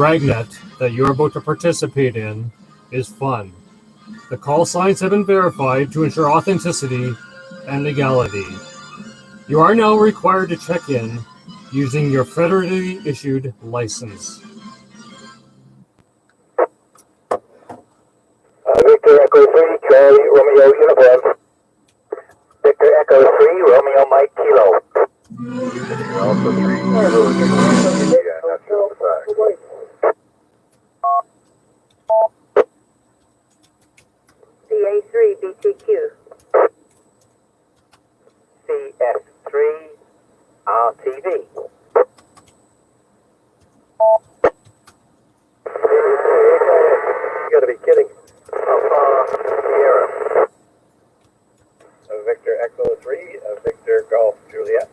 RagNet that you're about to participate in is fun. The call signs have been verified to ensure authenticity and legality. You are now required to check in using your federally issued license. Victor Echo 3, Charlie Romeo Uniform. Victor Echo 3, Romeo Mike Kilo. Alpha 3, Kilo, yeah, that's the fact. CA3 BTQ. CS3 RTV. You gotta be kidding. Sierra. Victor Echo 3, Victor Golf Juliet.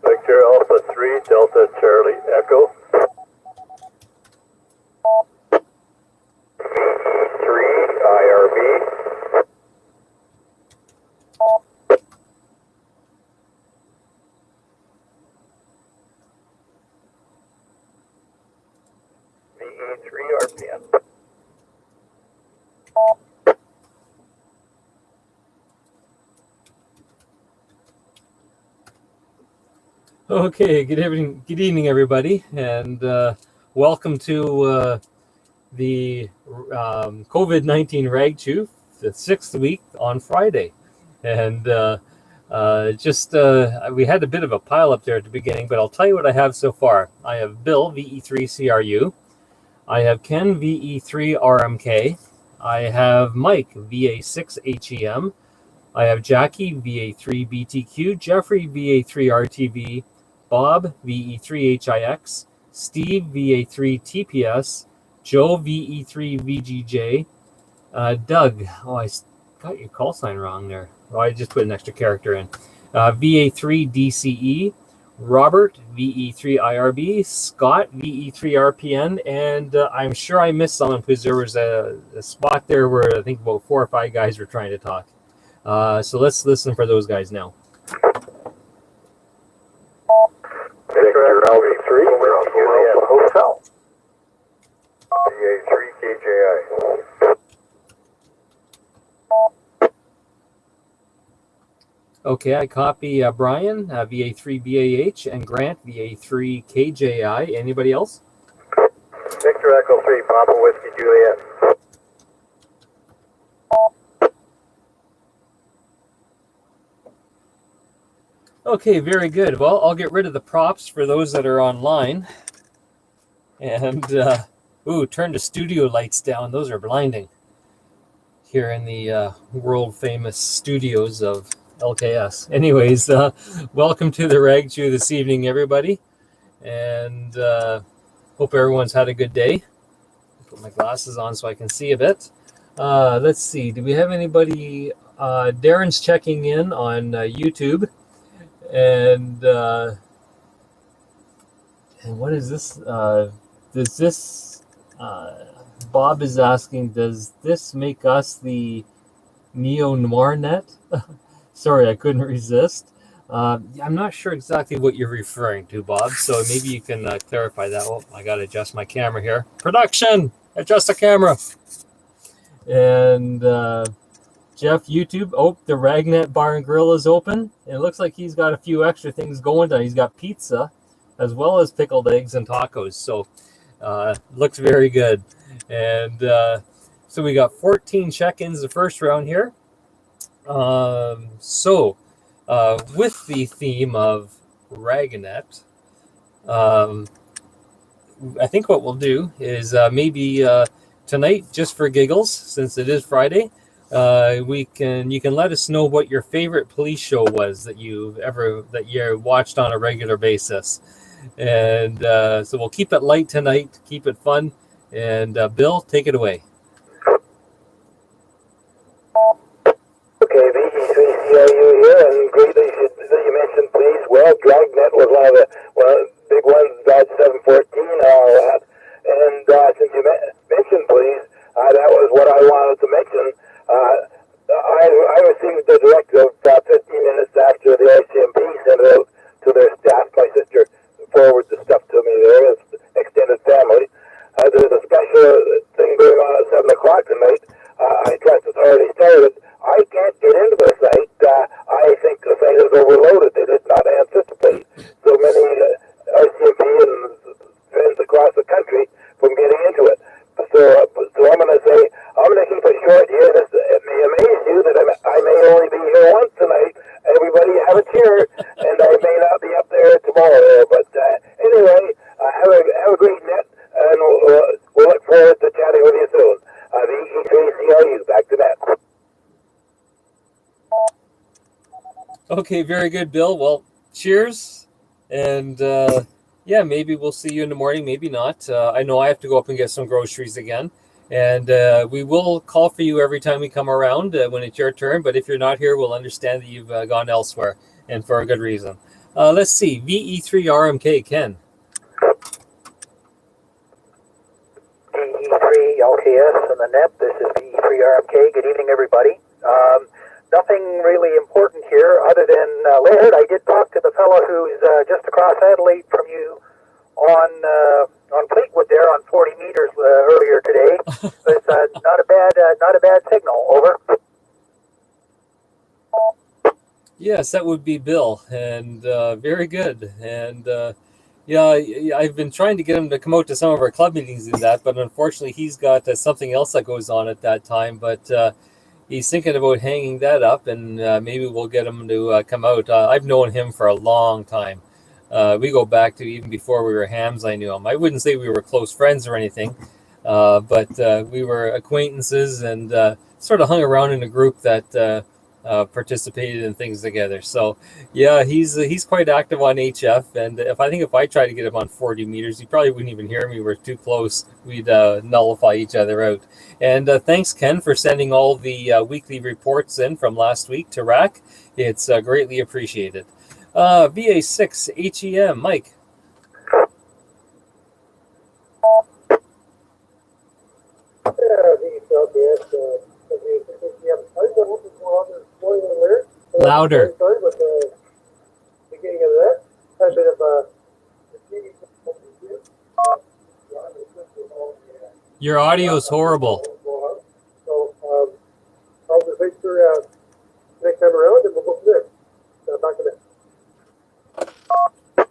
Victor Alpha 3, Delta Charlie Echo. VE3 IRB. VE3 RPM. Okay, good evening, everybody, and welcome to the COVID-19 Rag Chew, the 6th week on Friday. And we had a bit of a pile up there at the beginning, but I'll tell you what I have so far. I have Bill, VE3CRU. I have Ken, VE3RMK. I have Mike, VA6HEM. I have Jackie, VA3BTQ. Jeffrey, VA3RTV. Bob, VE3HIX. Steve, VA3TPS. Joe, VE3VGJ. Doug, I got your call sign wrong there. Oh, I just put an extra character in. VA3DCE. Robert, VE3IRB. Scott, VE3RPN. And I'm sure I missed someone because there was a spot there where I think about 4 or 5 guys were trying to talk. So let's listen for those guys now. Victor Alpha 3, we're on the Hotel. VA3 KJI. Okay, I copy Brian, VA3BAH, and Grant, VA3KJI. Anybody else? Victor Echo 3, Papa Whiskey Juliet. Okay, very good. Well, I'll get rid of the props for those that are online. And, turn the studio lights down. Those are blinding. Here in the world-famous studios of LKS. Anyways, welcome to the Rag Chew this evening, everybody. And hope everyone's had a good day. Put my glasses on so I can see a bit. Let's see. Do we have anybody? Darren's checking in on YouTube. And what is this? Does this? Bob is asking, does this make us the neo-noir net? Sorry, I couldn't resist. I'm not sure exactly what you're referring to, Bob. So maybe you can clarify that. Oh, I got to adjust my camera here. Production, adjust the camera. And Jeff, YouTube. Oh, the RagNet Bar and Grill is open. And it looks like he's got a few extra things going on. He's got pizza, as well as pickled eggs and tacos. So looks very good. And so we got 14 check-ins the first round here. With the theme of RagNet, I think what we'll do is maybe tonight, just for giggles, since it is Friday, you can let us know what your favorite police show was that you watched on a regular basis. And so we'll keep it light tonight, keep it fun. And Bill, take it away. Okay, VE3CRU here, and greatly that you mentioned police. Well, RagNet was one of the big ones, Dodge 714, all that. And since you mentioned police, that was what I wanted to mention. I received the directive 15 minutes after the ICMP sent it out to their staff. My sister forwarded the Okay, very good, Bill. Well, cheers. And yeah, maybe we'll see you in the morning, maybe not. I know I have to go up and get some groceries again. And we will call for you every time we come around when it's your turn. But if you're not here, we'll understand that you've gone elsewhere and for a good reason. Let's see. VE3RMK, Ken. DE3 LTS and the net. This is DE3RMK. Good evening, everybody. Nothing really important here other than Laird. I did talk to the fellow who's just across Adelaide from you on Fleetwood there on 40 meters earlier today. It's not a bad signal. Over. Yes, that would be Bill, and very good. And yeah, I've been trying to get him to come out to some of our club meetings and that, but unfortunately, he's got something else that goes on at that time. But he's thinking about hanging that up, and maybe we'll get him to come out. I've known him for a long time. We go back to even before we were hams. I knew him. I wouldn't say we were close friends or anything, but we were acquaintances and sort of hung around in a group that participated in things together. So yeah, he's quite active on HF, and if I tried to get him on 40 meters, he probably wouldn't even hear me. We're too close. We'd nullify each other out. And thanks, Ken, for sending all the weekly reports in from last week to RAC. It's greatly appreciated. VA6 HEM, Mike. Louder. Sorry, but beginning of that, had a bit of Your audio is horrible. So I'll just wait for next time around, and we'll go from there. Back to that.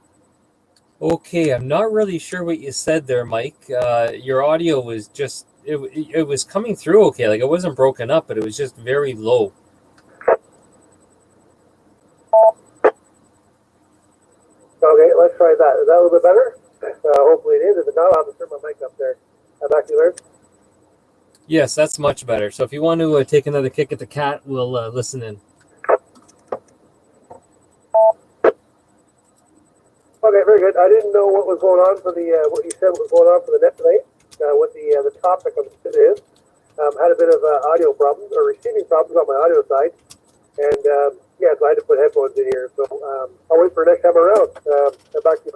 Okay, I'm not really sure what you said there, Mike. Your audio was just it was coming through okay, like it wasn't broken up, but it was just very low. Okay, let's try that. Is that a little bit better? Hopefully it is. If it's not, I'll have to turn my mic up there. Back to you, Larry. Yes, that's much better. So if you want to take another kick at the cat, we'll listen in. Okay, very good. I didn't know what was going on for the what you said was going on for the net tonight. What the topic of it is. Had a bit of audio problems or receiving problems on my audio side, and yeah, so I had to put headphones in here. So I'll wait for next time around. Back to you.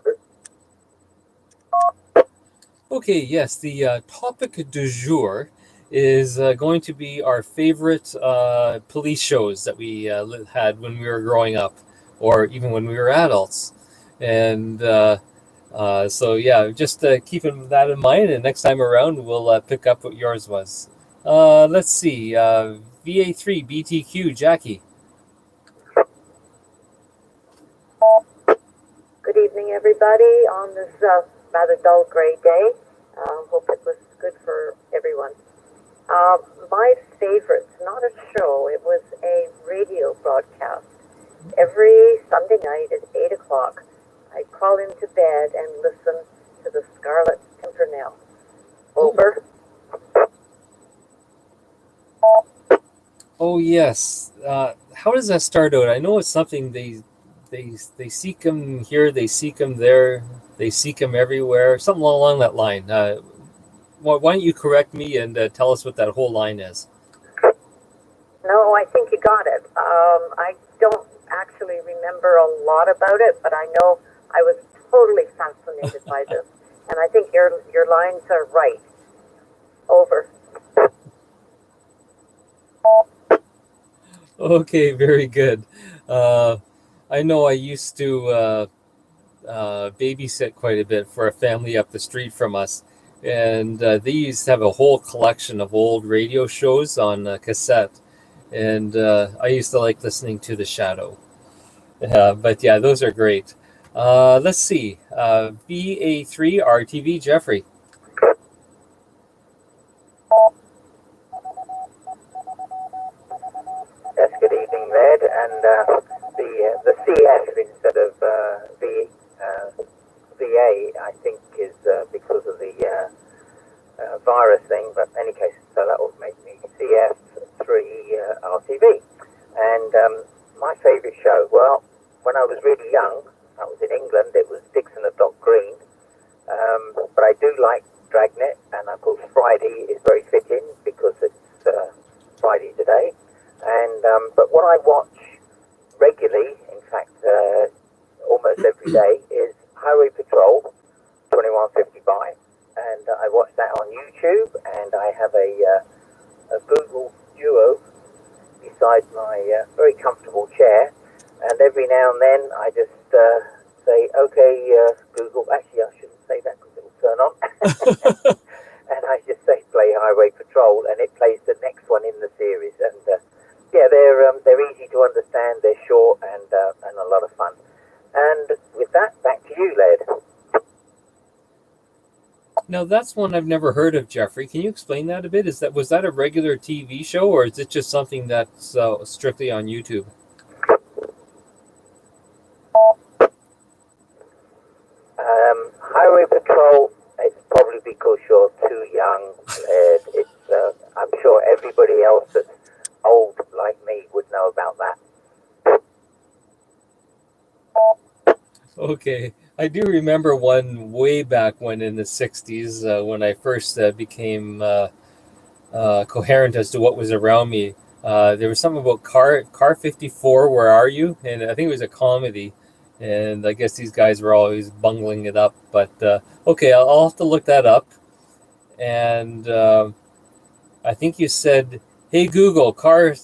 Okay, yes, the topic du jour is going to be our favorite police shows that we had when we were growing up, or even when we were adults. And so, yeah, just keeping that in mind, and next time around, we'll pick up what yours was. Let's see, VA3 BTQ, Jackie. Good evening, everybody, on this rather dull gray day. Hope it was good for everyone. My favorite, not a show, it was a radio broadcast. Every Sunday night at 8 o'clock, I'd crawl into bed and listen to the Scarlet Pimpernel. Over. Oh, yes. How does that start out? I know it's something they seek him here, they seek him there, they seek him everywhere, something along that line. Why don't you correct me and tell us what that whole line is? No, I think you got it. I don't actually remember a lot about it, but I know I was totally fascinated by this. And I think your lines are right. Over. Okay, very good. I know I used to babysit quite a bit for a family up the street from us, and they used to have a whole collection of old radio shows on cassette, and I used to like listening to The Shadow. But yeah, those are great. Let's see, VA3 RTV, Jeffrey. Yes, good evening, Red, and the CF instead of VA, I think, is because of the virus thing, but in any case, so that will make me CF3 RTV. And my favourite show, well, really young, I was in England, it was Dixon at Dock Green. But I do like RagNet, and of course Friday is very fitting because it's Friday today. And but what I watch regularly, in fact, almost every day, is Highway Patrol 2150 by, and I watch that on YouTube. And I have a Google Duo beside my very comfortable chair, and every now and then I just say, okay, Google, actually I shouldn't say that because it will turn on, and I just say play Highway Patrol, and it plays the next one in the series. And yeah, they're easy to understand, they're short, and a lot of fun. And with that, back to you, Led. Now that's one I've never heard of, Jeffrey. Can you explain that a bit? Was that a regular TV show, or is it just something that's strictly on YouTube? Highway Patrol, it's probably because you're too young. It's I'm sure everybody else that's old like me would know about that. Okay. I do remember one way back when in the 60s when I first became coherent as to what was around me. There was something about Car 54, Where Are You? And I think it was a comedy. And I guess these guys were always bungling it up. But okay, I'll have to look that up. And I think you said, hey, Google, Car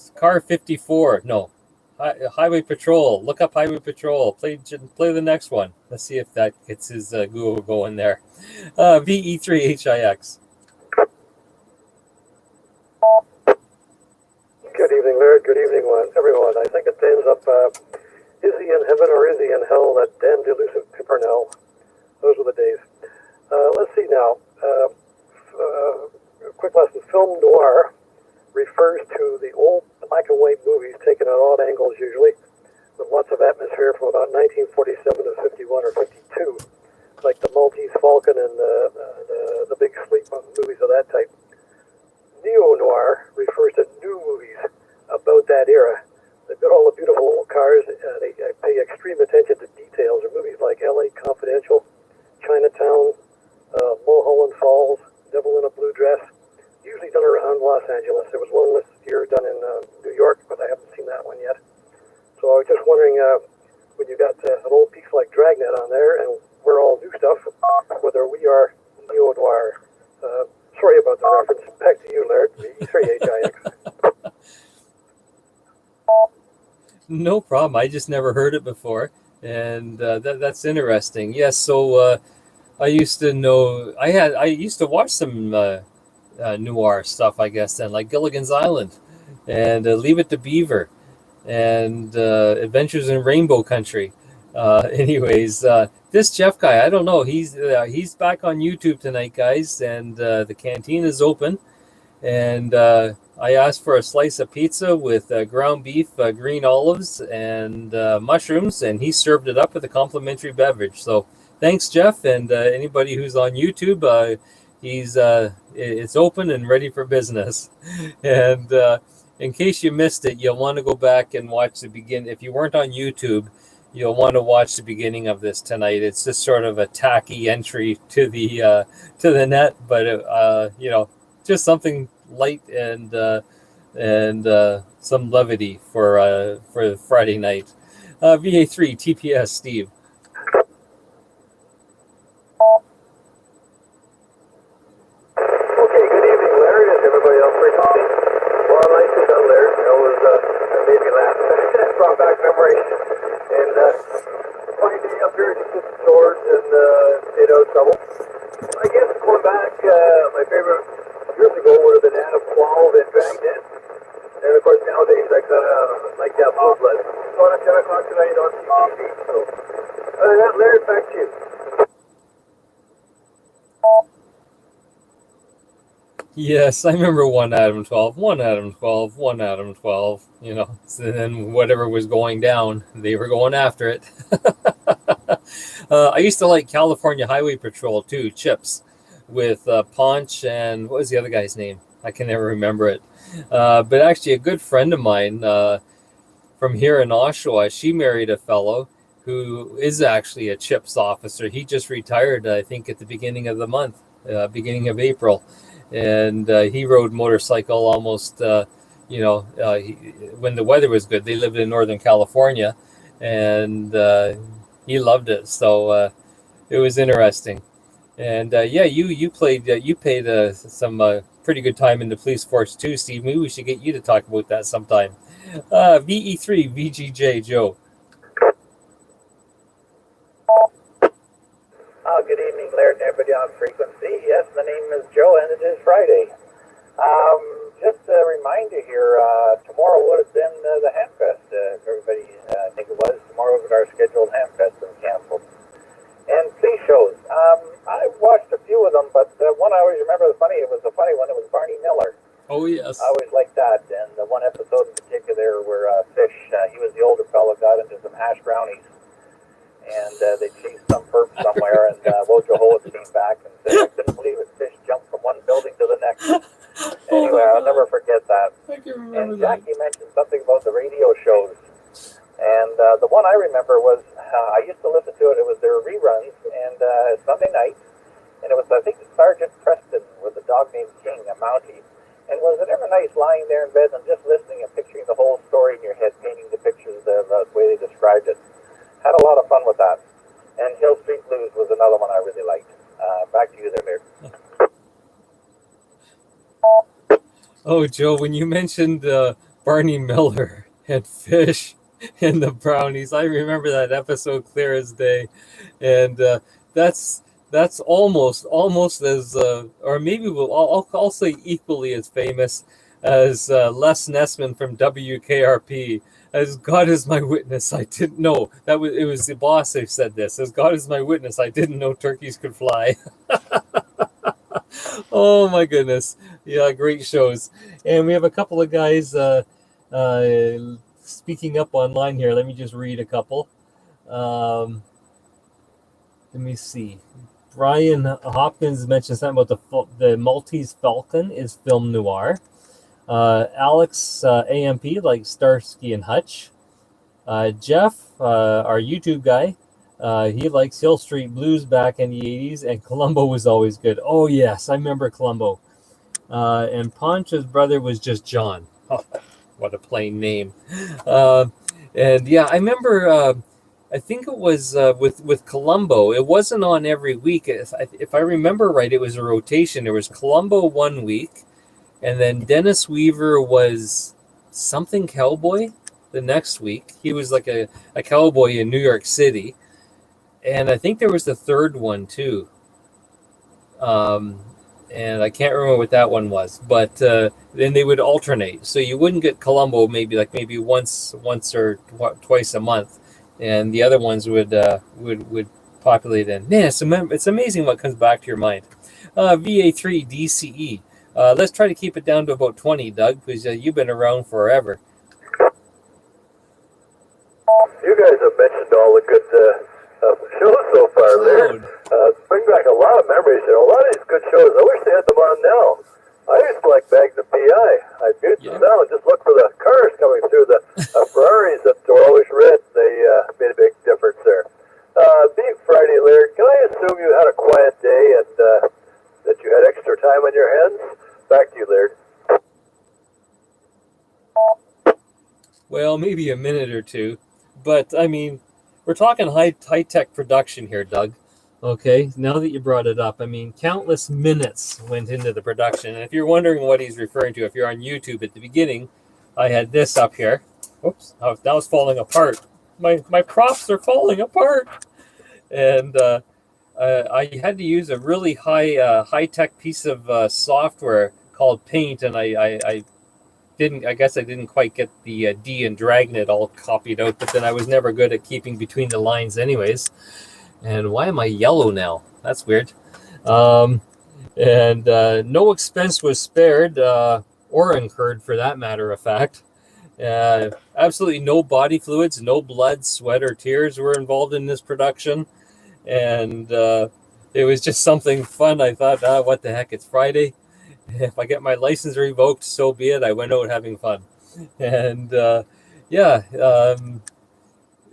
54. No, Highway Patrol. Look up Highway Patrol. Play the next one. Let's see if that gets his Google going there. VE3HIX. Good evening, Laird. Good evening, everyone. I think it ends up, is he in heaven or is he in hell? That damned elusive Pimpernel. Those were the days. Let's see now. Quick lesson. Film noir refers to the old black and white movies taken at odd angles usually, with lots of atmosphere from about 1947 to 51 or 52, like the Maltese Falcon and the Big Sleep movies of that type. Neo-noir refers to new movies about that era. They've got all the beautiful old cars. They pay extreme attention to details. Or movies like L.A. Confidential, Chinatown, Mulholland Falls, Devil in a Blue Dress, usually done around Los Angeles. There was one this year done in New York, but I haven't seen that one yet. So I was just wondering, when you got an old piece like Dragnet on there, and we're all new stuff, whether we are neo-noir. Sorry about the reference. Back to you, Laird. VE3HIX. No problem. I just never heard it before, and that's interesting. Yes, so I used to know. I used to watch some noir stuff, I guess, then, like Gilligan's Island, and Leave It to Beaver, and Adventures in Rainbow Country. Anyways, this Jeff guy, I don't know. He's back on YouTube tonight, guys, and the canteen is open. And I asked for a slice of pizza with ground beef, green olives, and mushrooms, and he served it up with a complimentary beverage. So thanks, Jeff, and anybody who's on YouTube, it's open and ready for business. And in case you missed it, you'll want to go back and watch the beginning. If you weren't on YouTube, you'll want to watch the beginning of this tonight. It's just sort of a tacky entry to the net, but just something light and some levity for Friday night. VA3 TPS Steve. Okay, good evening, Larry. Is everybody else recording? Well, nice to know, Larry. That was that made me laugh. That brought back memories. And funny day up here, just sitting short and stayed out of trouble. I guess going back, my favorite years ago would have been Adam 12 and Dragnet. And of course nowadays I kind of like that Blue Blood. So on at 10 o'clock tonight on TV. So other than that, Larry, back to you. Yes, I remember one Adam 12, one Adam 12, one Adam 12, and then whatever was going down, they were going after it. I used to like California Highway Patrol too, Chips, with Ponch and what was the other guy's name? I can never remember it. But actually a good friend of mine from here in Oshawa, she married a fellow who is actually a CHIPS officer. He just retired, I think, at the beginning of the month, beginning of April. And he rode motorcycle almost, when the weather was good. They lived in Northern California, and he loved it. So it was interesting. And you paid some pretty good time in the police force too, Steve. Maybe we should get you to talk about that sometime. VE3 VGJ Joe. Good evening, Laird and everybody on frequency. Yes, the name is Joe, and it is Friday. Just a reminder here, tomorrow would have been the Hamfest. Everybody, I think it was, tomorrow was our scheduled Hamfest and canceled. And police shows. I watched a few of them, but one I always remember, it was a funny one, it was Barney Miller. Oh, yes. I always liked that, and the one episode in particular where Fish, he was the older fellow, got into some hash brownies. And they chased some perp somewhere, and Wojo Hollis came back and said, I couldn't believe it, Fish jumped from one building to the next. Anyway, I'll never forget that. I can remember and Jackie mentioned something about the radio shows. And the one I remember was, I used to listen to it, it was their reruns, and Sunday night, and it was, I think, Sergeant Preston with a dog named King, a Mountie. And was it ever nice lying there in bed and just listening and picturing the whole story in your head, painting the pictures of the way they described it? Had a lot of fun with that. And Hill Street Blues was another one I really liked. Back to you there, Laird. Oh, Joe, when you mentioned Barney Miller and Fish and the brownies, I remember that episode clear as day. And that's almost as, or maybe I'll say equally as famous as Les Nessman from WKRP. As God is my witness, I didn't know. It was the boss who said this. As God is my witness, I didn't know turkeys could fly. Oh my goodness. Yeah, great shows. And we have a couple of guys speaking up online here. Let me just read a couple. Let me see. Brian Hopkins mentioned something about the Maltese Falcon is film noir. Alex AMP like Starsky and Hutch. Jeff, our YouTube guy, he likes Hill Street Blues back in the 80s, and Columbo was always good. Oh, yes, I remember Columbo. And Poncha's brother was just John. Oh, what a plain name. And yeah, I remember, I think it was with Columbo. It wasn't on every week. If I remember right, it was a rotation. There was Columbo one week, and then Dennis Weaver was something cowboy the next week. He was like a cowboy in New York City. And I think there was the third one too. And I can't remember what that one was. But then they would alternate. So you wouldn't get Columbo maybe once or twice a month. And the other ones would populate in. Man, it's amazing what comes back to your mind. VA3 DCE. Let's try to keep it down to about 20, Doug, because you've been around forever. You guys have mentioned all the good shows so far there. Bring back a lot of memories there. A lot of these good shows. I wish they had them on now. I used to like Magnum PI. I'd mute them now and just look for the cars coming through, the Ferraris that were always red. They made a big difference there. Being Friday, Laird, can I assume you had a quiet day and that you had extra time on your hands? Back to you, Laird. Well, maybe a minute or two. But, I mean, we're talking high-tech production here, Doug. Okay, now that you brought it up, I mean, countless minutes went into the production. And if you're wondering what he's referring to, if you're on YouTube at the beginning, I had this up here. Oops, that was falling apart. My props are falling apart. And I had to use a really high-tech piece of software called Paint, and I guess I didn't quite get the D and DragNet all copied out, but then I was never good at keeping between the lines anyways. And why am I yellow now? That's weird. And no expense was spared or incurred, for that matter of fact. Absolutely no body fluids, no blood, sweat, or tears were involved in this production. And it was just something fun. I thought, what the heck, it's Friday. If I get my license revoked, so be it. I went out having fun. And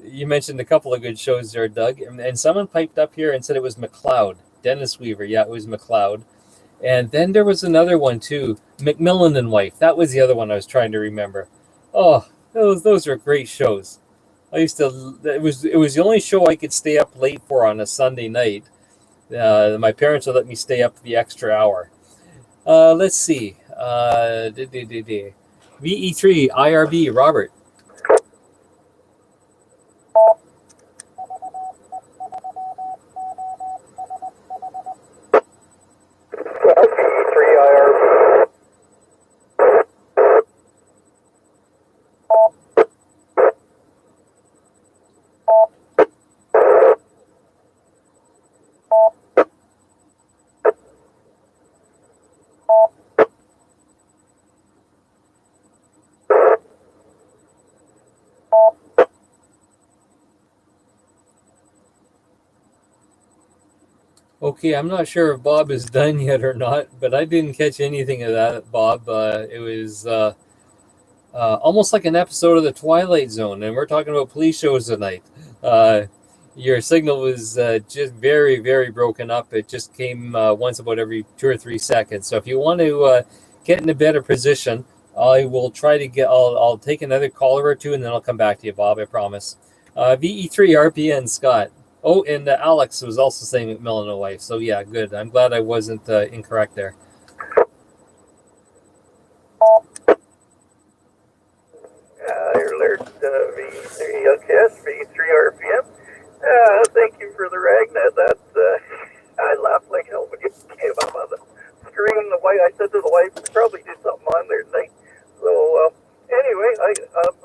You mentioned a couple of good shows there, Doug, and someone piped up here and said it was McLeod, Dennis Weaver. Yeah, it was McLeod. And then there was another one too, McMillan and Wife. That was the other one I was trying to remember. Oh, those are great shows. I used to. It was the only show I could stay up late for on a Sunday night. My parents would let me stay up the extra hour. Let's see. VE3 IRB Robert. Okay, I'm not sure if Bob is done yet or not, but I didn't catch anything of that, Bob. It was almost like an episode of The Twilight Zone, and we're talking about police shows tonight. Your signal was just very, very broken up. It just came once about every 2 or 3 seconds. So if you want to get in a better position, I will try to get. I'll take another caller or two, and then I'll come back to you, Bob. I promise. VE3 RPN Scott. Oh, and Alex was also saying McMillan and Wife. So yeah, good. I'm glad I wasn't incorrect there. You're alert, V3 LKS, V3 RPM. Thank you for the RagNet. I laughed like hell when you came up on the screen. I said to the wife, we probably do something on there tonight. So anyway,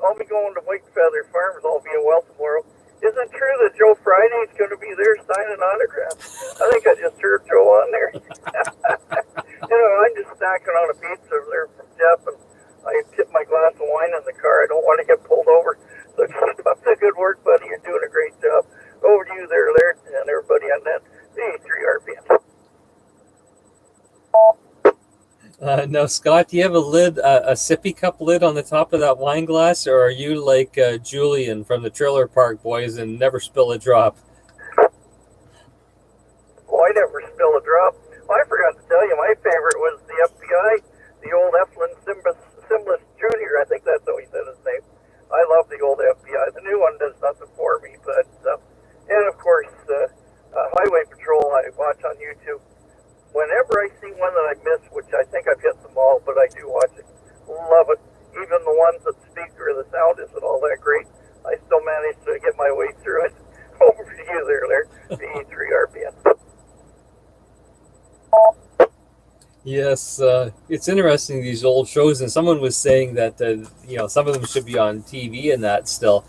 I'll be going to White Feather Farms. I'll be in well tomorrow. Is it true that Joe Friday is going to be there signing autographs? I think I just heard Joe on there. I'm just snacking on a pizza there from Jeff, and I tipped my glass of wine in the car. I don't want to get pulled over. So keep up the good work, buddy. You're doing a great job. Over to you there, Laird, and everybody on that. V3 RPM. Now, Scott, do you have a lid, a sippy cup lid on the top of that wine glass, or are you like Julian from the Trailer Park Boys and never spill a drop? Well, I never spill a drop. Well, I forgot to tell you, my favorite was the FBI, the old Eflin Simlis Jr. I think that's how he said his name. I love the old FBI. The new one does nothing for me, but and of course, Highway Patrol I watch on YouTube. Whenever I see one that I miss, which I think I've hit them all, but I do watch it, love it. Even the ones that speak or the sound isn't all that great, I still manage to get my way through it. Over to you there, Laird. V3 RPM. Yes, it's interesting, these old shows, and someone was saying that some of them should be on TV and that still.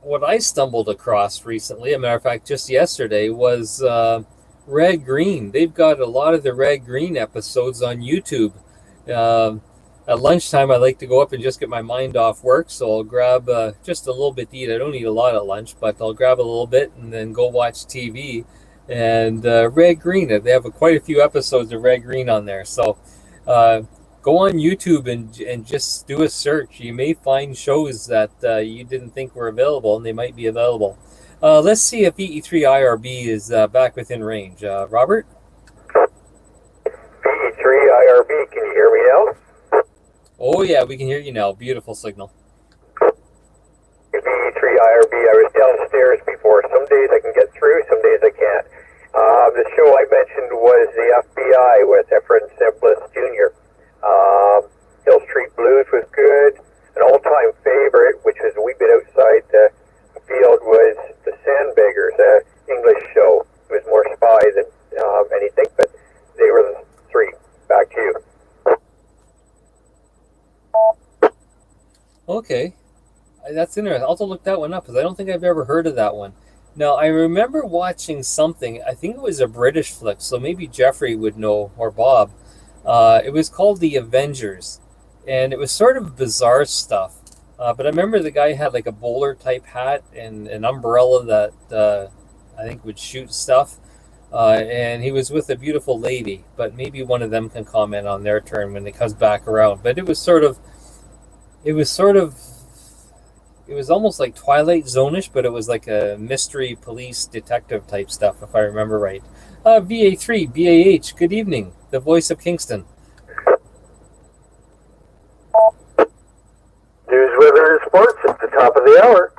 What I stumbled across recently, a matter of fact, just yesterday, was Red Green. They've got a lot of the Red Green episodes on YouTube. At lunchtime, I like to go up and just get my mind off work, so I'll grab just a little bit to eat. I don't eat a lot at lunch, but I'll grab a little bit and then go watch TV. And Red Green, they have quite a few episodes of Red Green on there. So go on YouTube and just do a search. You may find shows that you didn't think were available, and they might be available. Let's see if VE3 IRB is back within range. Robert? VE3 IRB, can you hear me now? Oh, yeah, we can hear you now. Beautiful signal. VE3 IRB, I was downstairs before. Some days I can get through, some days I can't. The show I mentioned was the FBI with Efren Simlis Jr. Hill Street Blues was good. An all-time favorite, which was a wee bit outside the field, was the Sandbaggers, English show. It was more spy than anything, but they were the three. Back to you. Okay. That's interesting. I'll have to look that one up because I don't think I've ever heard of that one. Now, I remember watching something, I think it was a British flick, so maybe Jeffrey would know, or Bob. It was called The Avengers, and it was sort of bizarre stuff. But I remember the guy had like a bowler-type hat and an umbrella that I think would shoot stuff. And he was with a beautiful lady, but maybe one of them can comment on their turn when it comes back around. But it was sort of it was almost like Twilight Zone-ish, but it was like a mystery police detective type stuff, if I remember right. VA3, BAH, good evening. The voice of Kingston. News, weather, and sports at the top of the hour.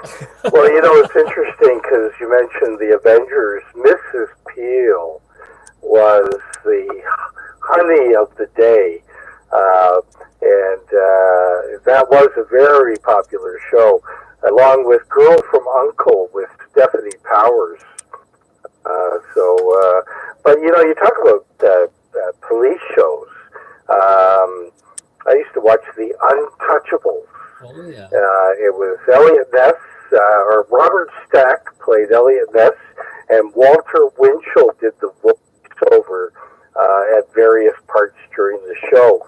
Well, it's interesting because you mentioned the Avengers. Mrs. Peel was the honey of the day. And that was a very popular show, along with Girl from U.N.C.L.E. with Stephanie Powers. But you talk about police shows. I used to watch The Untouchables. Oh, yeah. It was Elliot Ness, or Robert Stack played Elliot Ness, and Walter Winchell did the voiceover at various parts during the show.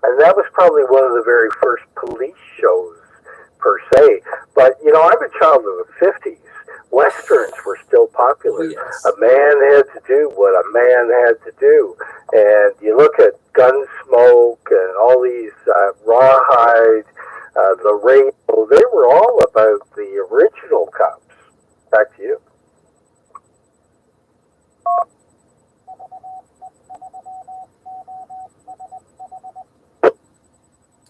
And that was probably one of the very first police shows, per se. But, I'm a child of the 50s. Westerns were still popular. Oh, yes. A man had to do what a man had to do. And you look at Gunsmoke and all these Rawhide, the Rainbow, they were all about the original cops. Back to you.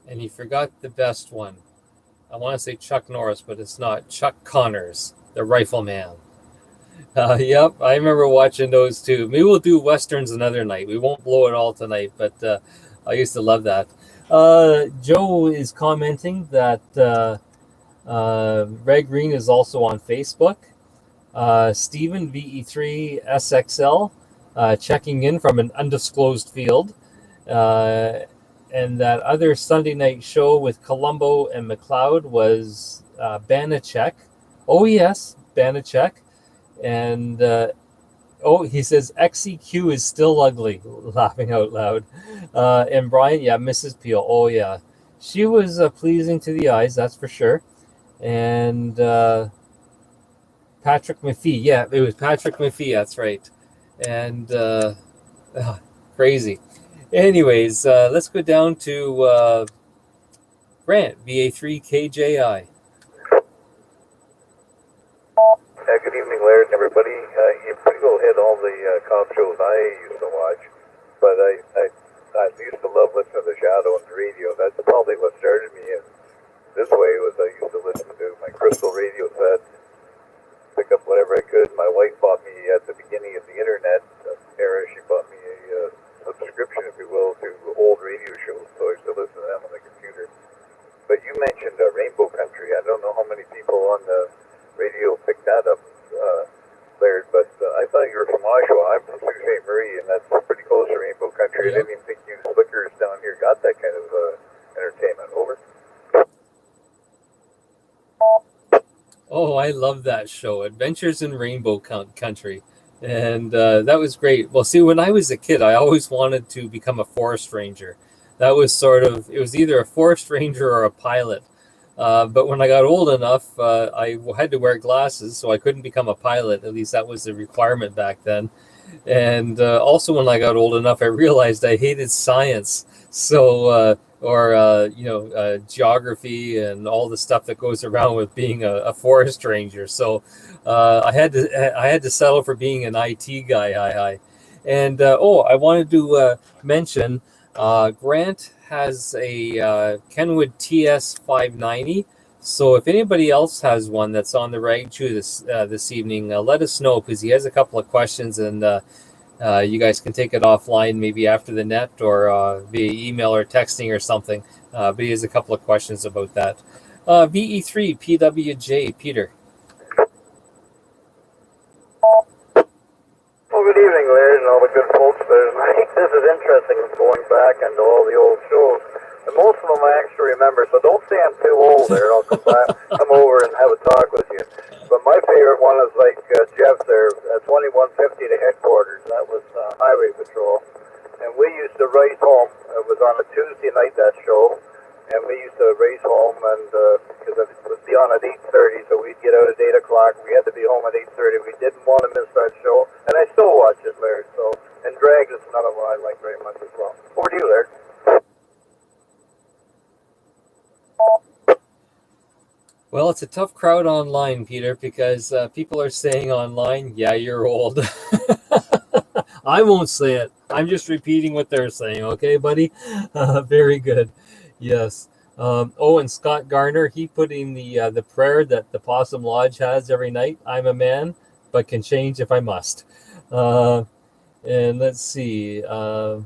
And you forgot the best one. I want to say Chuck Norris, but it's not. Chuck Connors, the Rifleman. Yep, I remember watching those too. Maybe we'll do Westerns another night. We won't blow it all tonight, but I used to love that. Joe is commenting that Red Green is also on Facebook. Stephen, VE3 SXL, checking in from an undisclosed field. And that other Sunday night show with Columbo and McLeod was Banachek. Oh, yes, Banachek. And, he says, XEQ is still ugly, laughing out loud. And Brian, yeah, Mrs. Peel. Oh, yeah. She was pleasing to the eyes, that's for sure. And Patrick Maphee. Yeah, it was Patrick Maphee, that's right. And crazy. Anyways, let's go down to Grant, VA3KJI. Good evening, Laird and everybody. You pretty well hit all the cop shows I used to watch, but I used to love listening to The Shadow on the radio. That's probably what started me in this way. Was I used to listen to my crystal radio set, pick up whatever I could. My wife bought me at the beginning of the internet era. She bought me a subscription, if you will, to old radio shows, so I used to listen to them on the computer. But you mentioned Rainbow Country. I don't know how many people on the radio picked that up, Laird, but I thought you were from Oshawa. I'm from Sault Ste. Marie, and that's pretty close to Rainbow Country. I didn't even think you slickers down here got that kind of entertainment. Over. Oh, I love that show, Adventures in Rainbow Country. And that was great. Well, see, when I was a kid, I always wanted to become a forest ranger. That was it was either a forest ranger or a pilot. But when I got old enough, I had to wear glasses, so I couldn't become a pilot. At least that was the requirement back then. And also when I got old enough, I realized I hated science. So, geography and all the stuff that goes around with being a forest ranger. So I had to settle for being an IT guy. And I wanted to mention Grant has a Kenwood TS 590. So if anybody else has one that's on the Rag Chew this evening, let us know, because he has a couple of questions, and you guys can take it offline, maybe after the net or via email or texting or something. But he has a couple of questions about that. VE3 PWJ, Peter. Well, good evening, Laird, and all the good folks there tonight. This is interesting, going back into all the old shows. And most of them I actually remember, so don't say I'm too old there. I'll come over and have a talk with you. But my favorite one is like Jeff there, 2150 to headquarters. That was Highway Patrol. And we used to race home. It was on a Tuesday night, that show. And we used to race home, and because it would be on at 8:30, so we'd get out at 8 o'clock. We had to be home at 8:30. We didn't want to miss that show. And I still watch it, Laird. So, and Drag is another one I like very much as well. Over to you, Laird. Well, it's a tough crowd online, Peter, because people are saying online, yeah, you're old. I won't say it. I'm just repeating what they're saying. Okay, buddy? Very good. Yes. And Scott Garner, he put in the prayer that the Possum Lodge has every night. I'm a man, but can change if I must. And let's see. Alex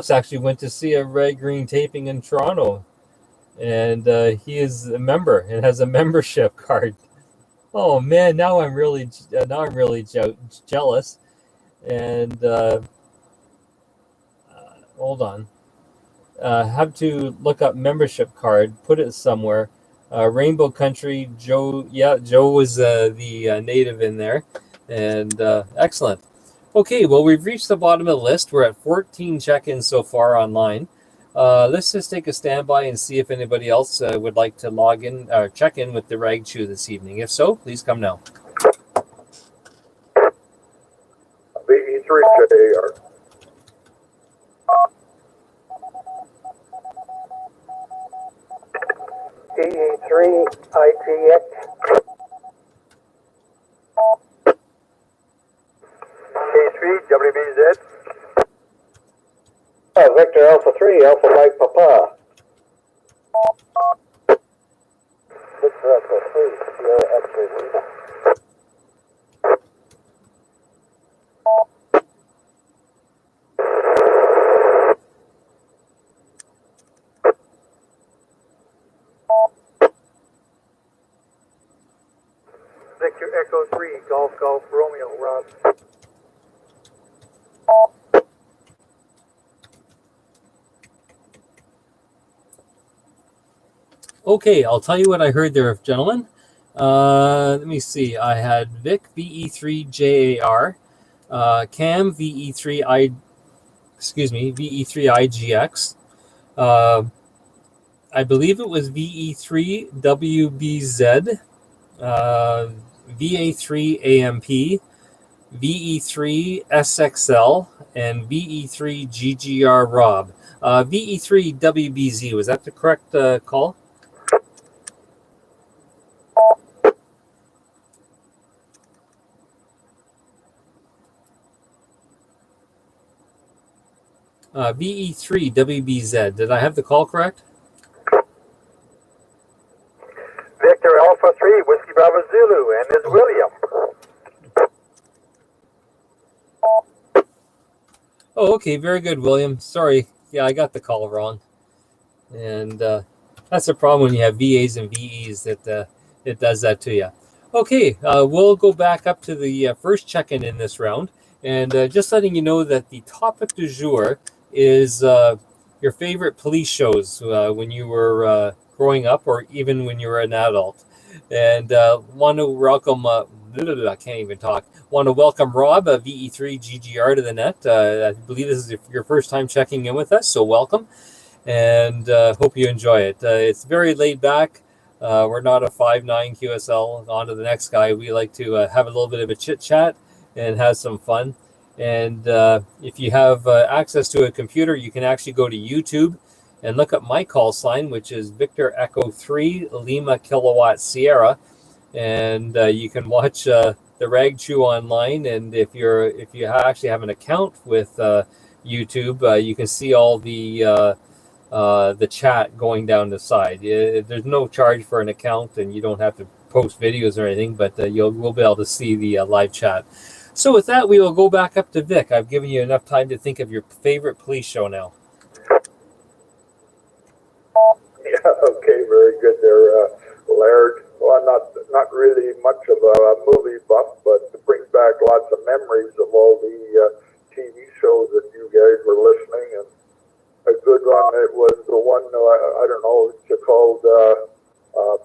actually went to see a Red Green taping in Toronto, and he is a member and has a membership card. Oh man, now I'm really jealous. And hold on, have to look up membership card, put it somewhere. Rainbow Country, Joe. Yeah, Joe was the native in there, and excellent. Okay, well, we've reached the bottom of the list. We're at 14 check-ins so far online. Let's just take a standby and see if anybody else would like to log in or check in with the Rag Chew this evening. If so, please come now. VE3JAR. PE3IGX. K3WBZ. Victor Alpha 3, Alpha Mike Papa. Victor Echo 3, Sierra X-ray Lima. Victor Echo 3, Golf Golf Romeo, Rob. Okay, I'll tell you what I heard there, gentlemen. Let me see. I had Vic VE3JAR, Cam VE3IGX. I believe it was VE3WBZ, VA3AMP, VE3SXL, and VE3GGR Rob. VE3WBZ, was that the correct call? VE3WBZ. Did I have the call correct? Victor Alpha 3, Whiskey Bravo Zulu, and is William. Oh, okay. Very good, William. Sorry. Yeah, I got the call wrong. And that's the problem when you have VAs and VEs, that it does that to you. Okay, we'll go back up to the first check-in in this round. And just letting you know that the topic du jour is your favorite police shows when you were growing up or even when you were an adult. And want to welcome, I can't even talk, want to welcome Rob, VE3GGR to the net. I believe this is your first time checking in with us, so welcome. And hope you enjoy it. It's very laid back. We're not a 5'9" QSL. On to the next guy. We like to have a little bit of a chit chat and have some fun. And if you have access to a computer, you can actually go to YouTube and look up my call sign, which is Victor Echo 3 Lima Kilowatt Sierra. And you can watch the Rag Chew online. And if you actually have an account with YouTube, you can see all the chat going down the side. There's no charge for an account, and you don't have to post videos or anything, but we'll be able to see the live chat. So with that, we will go back up to Vic. I've given you enough time to think of your favorite police show now. Yeah, okay, very good there, Laird. Well, I'm not really much of a movie buff, but it brings back lots of memories of all the TV shows that you guys were listening. And a good one, it was the one, I don't know, it's called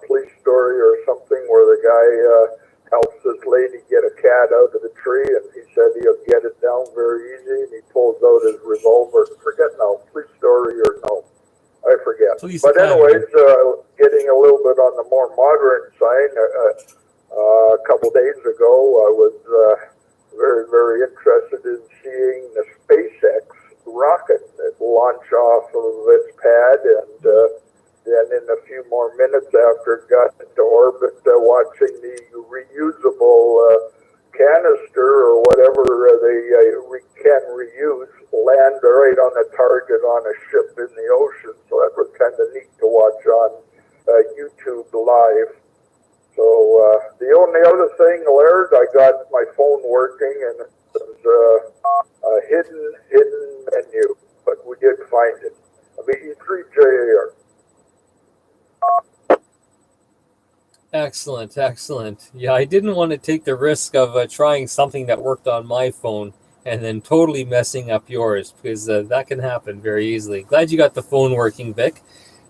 Police Story or something, where the guy helps this lady get a cat out of the tree, and he said he'll get it down very easy, and he pulls out his revolver. Forget now, Police Story or no, I forget. Police but Academy. anyways, getting a little bit on the more modern side, a couple days ago, I was very, very interested in seeing the SpaceX rocket that launch off of its pad and then in a few more minutes after it got into orbit, watching the reusable canister or whatever they can reuse land right on the target on a ship in the ocean. So that was kind of neat to watch on YouTube live. So the only other thing, Laird, I got my phone working and it was a hidden menu, but we did find it. VE3JAR. Excellent, excellent. Yeah, I didn't want to take the risk of trying something that worked on my phone and then totally messing up yours, because that can happen very easily. Glad you got the phone working, Vic,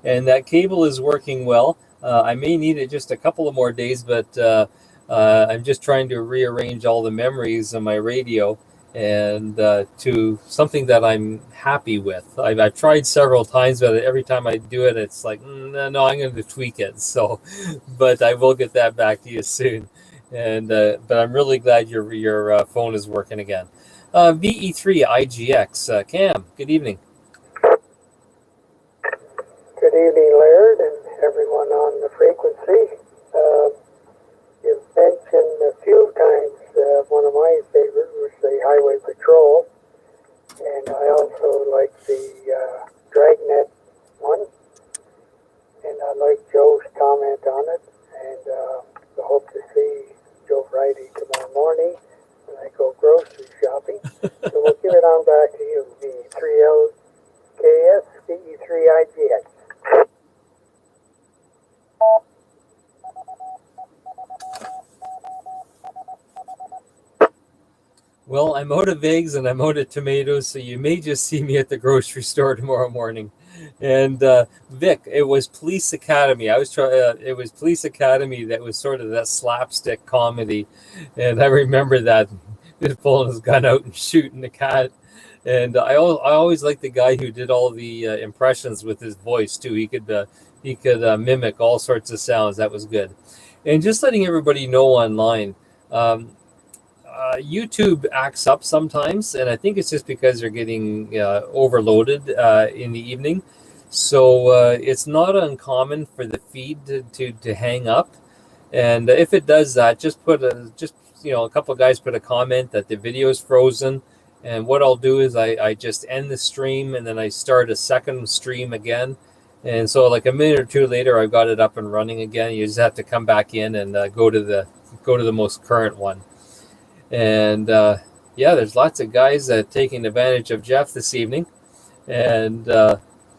and that cable is working well. I may need it just a couple of more days, but I'm just trying to rearrange all the memories on my radio and to something that I'm happy with. I've tried several times, but every time I do it, it's like, no, I'm going to tweak it. So, but I will get that back to you soon. And but I'm really glad your phone is working again. VE3 IGX, Cam, good evening. Good evening, Laird, and everyone on the frequency. You've mentioned a few times one of my favorites was the Highway Patrol, and I also like the RagNet one, and I like Joe's comment on it, and I hope to see Joe Friday tomorrow morning when I go grocery shopping. So we'll give it on back to you, VE3LKS, VE3IGX. Well, I'm out of eggs and I'm out of tomatoes, so you may just see me at the grocery store tomorrow morning. And Vic, it was Police Academy. It was Police Academy that was sort of that slapstick comedy, and I remember that just pulling his gun out and shooting the cat. And I always liked the guy who did all the impressions with his voice too. He could mimic all sorts of sounds. That was good. And just letting everybody know online. YouTube acts up sometimes, and I think it's just because they're getting overloaded in the evening. So it's not uncommon for the feed to hang up. And if it does that, just a couple of guys put a comment that the video is frozen. And what I'll do is I just end the stream and then I start a second stream again. And so like a minute or two later, I've got it up and running again. You just have to come back in and go to the most current one. And there's lots of guys taking advantage of Jeff this evening, and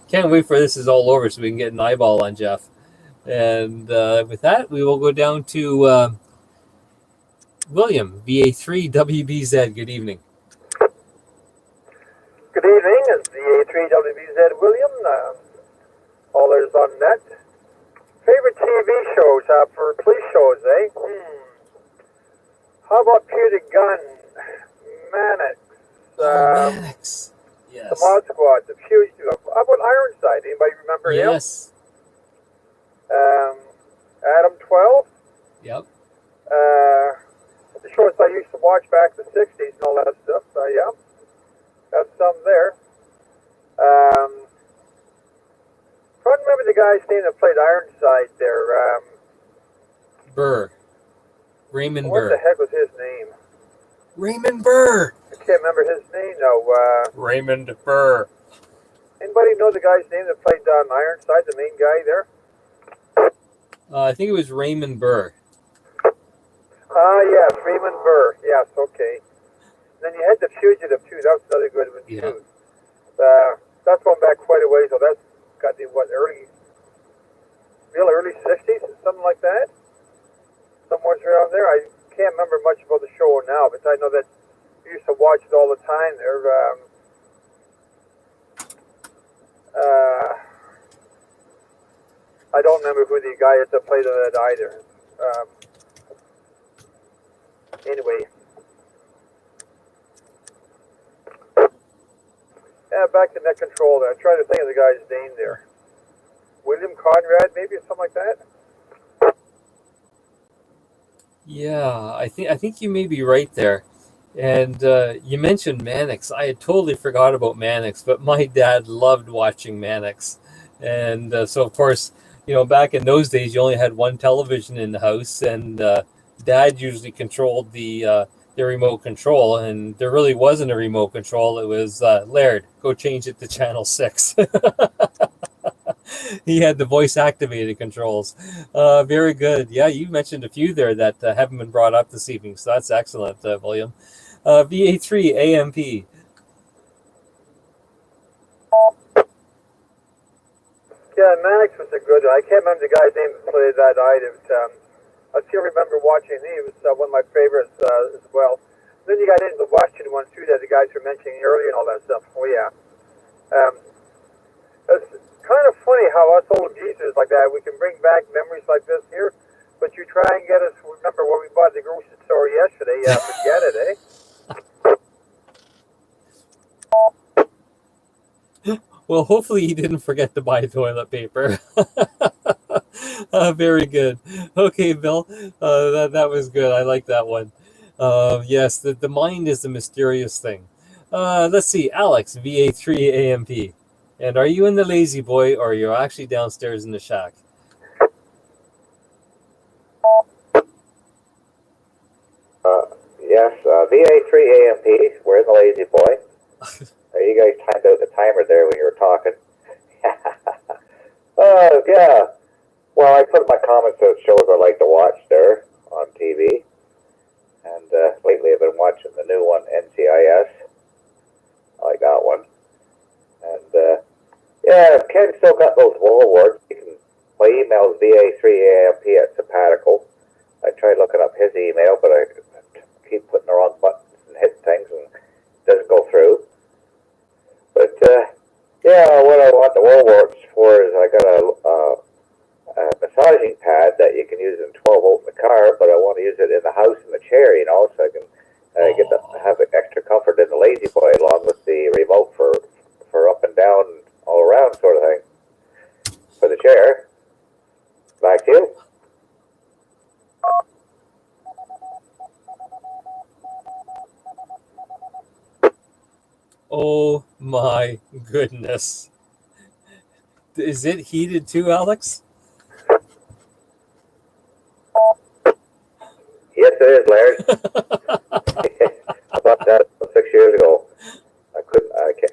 can't wait for this is all over so we can get an eyeball on Jeff. And with that, we will go down to William, VA3 WBZ. Good evening. Good evening. It's VA3 WBZ William. Allers on net. Favorite TV shows for police shows, eh? How about Peter Gunn, Mannix, Mannix, yes. The Mod Squad, the Fugitive? How about Ironside? Anybody remember him? Yes. Adam 12? Yep. The shows I used to watch back in the 60s and all that stuff. Yeah. Got some there. Trying to remember the guy's name that played Ironside there. Burr. Raymond what Burr. What the heck was his name? Raymond Burr. I can't remember his name, no. Raymond Burr. Anybody know the guy's name that played Ironside, the main guy there? I think it was Raymond Burr. Yes, Raymond Burr. Yes, okay. And then you had The Fugitive, too. That was another good one, too. That's going back quite a ways, so that's got the, early 60s, something like that? Somewhere around there. I can't remember much about the show now, but I know that we used to watch it all the time there. I don't remember who the guy is that played on that either. Anyway. Yeah, back to net control there. I'm trying to think of the guy's name there. William Conrad, maybe, or something like that? Yeah, I think you may be right there. And you mentioned Mannix. I had totally forgot about Mannix, but my dad loved watching Mannix. And so, of course, back in those days, you only had one television in the house, and Dad usually controlled the remote control, and there really wasn't a remote control. It was Laird, go change it to channel 6. He had the voice activated controls. Very good. Yeah, you mentioned a few there that haven't been brought up this evening, so that's excellent, William. VA3 AMP. Yeah, Max was a good one. I can't remember the guy's name that played that item. I still remember watching it. He was one of my favorites as well. Then you got into the Western one too that the guys were mentioning earlier and all that stuff. Oh yeah. It's kind of funny how us old geezers like that, we can bring back memories like this here, but you try and get us remember what we bought at the grocery store yesterday. Yeah, forget it, eh? Well, hopefully he didn't forget to buy toilet paper. Very good. Okay, Bill, that was good. I like that one. Yes, the mind is a mysterious thing. Let's see, Alex, VA3 AMP. And are you in the lazy boy, or you're actually downstairs in the shack? Yes, VA3 AMP. We're in the lazy boy. You guys timed out the timer there when you were talking. Yeah. Well, I put my comments of shows I like to watch there on TV. And lately I've been watching the new one, NCIS. I like that one. And yeah, Ken still got those Wool Awards. My email's VA3AMP at Sabbatical. I tried looking up his email, but I keep putting the wrong buttons and hitting things and it doesn't go through. But yeah, what I want the Wool Awards for is I got a massaging pad that you can use in 12 volt in the car, but I want to use it in the house in the chair, so I can have extra comfort in the lazy boy along with the remote for up and down, all around sort of thing for the chair. Back to you. Oh my goodness. Is it heated too, Alex? Yes, it is, Larry. I bought that 6 years ago. I can't,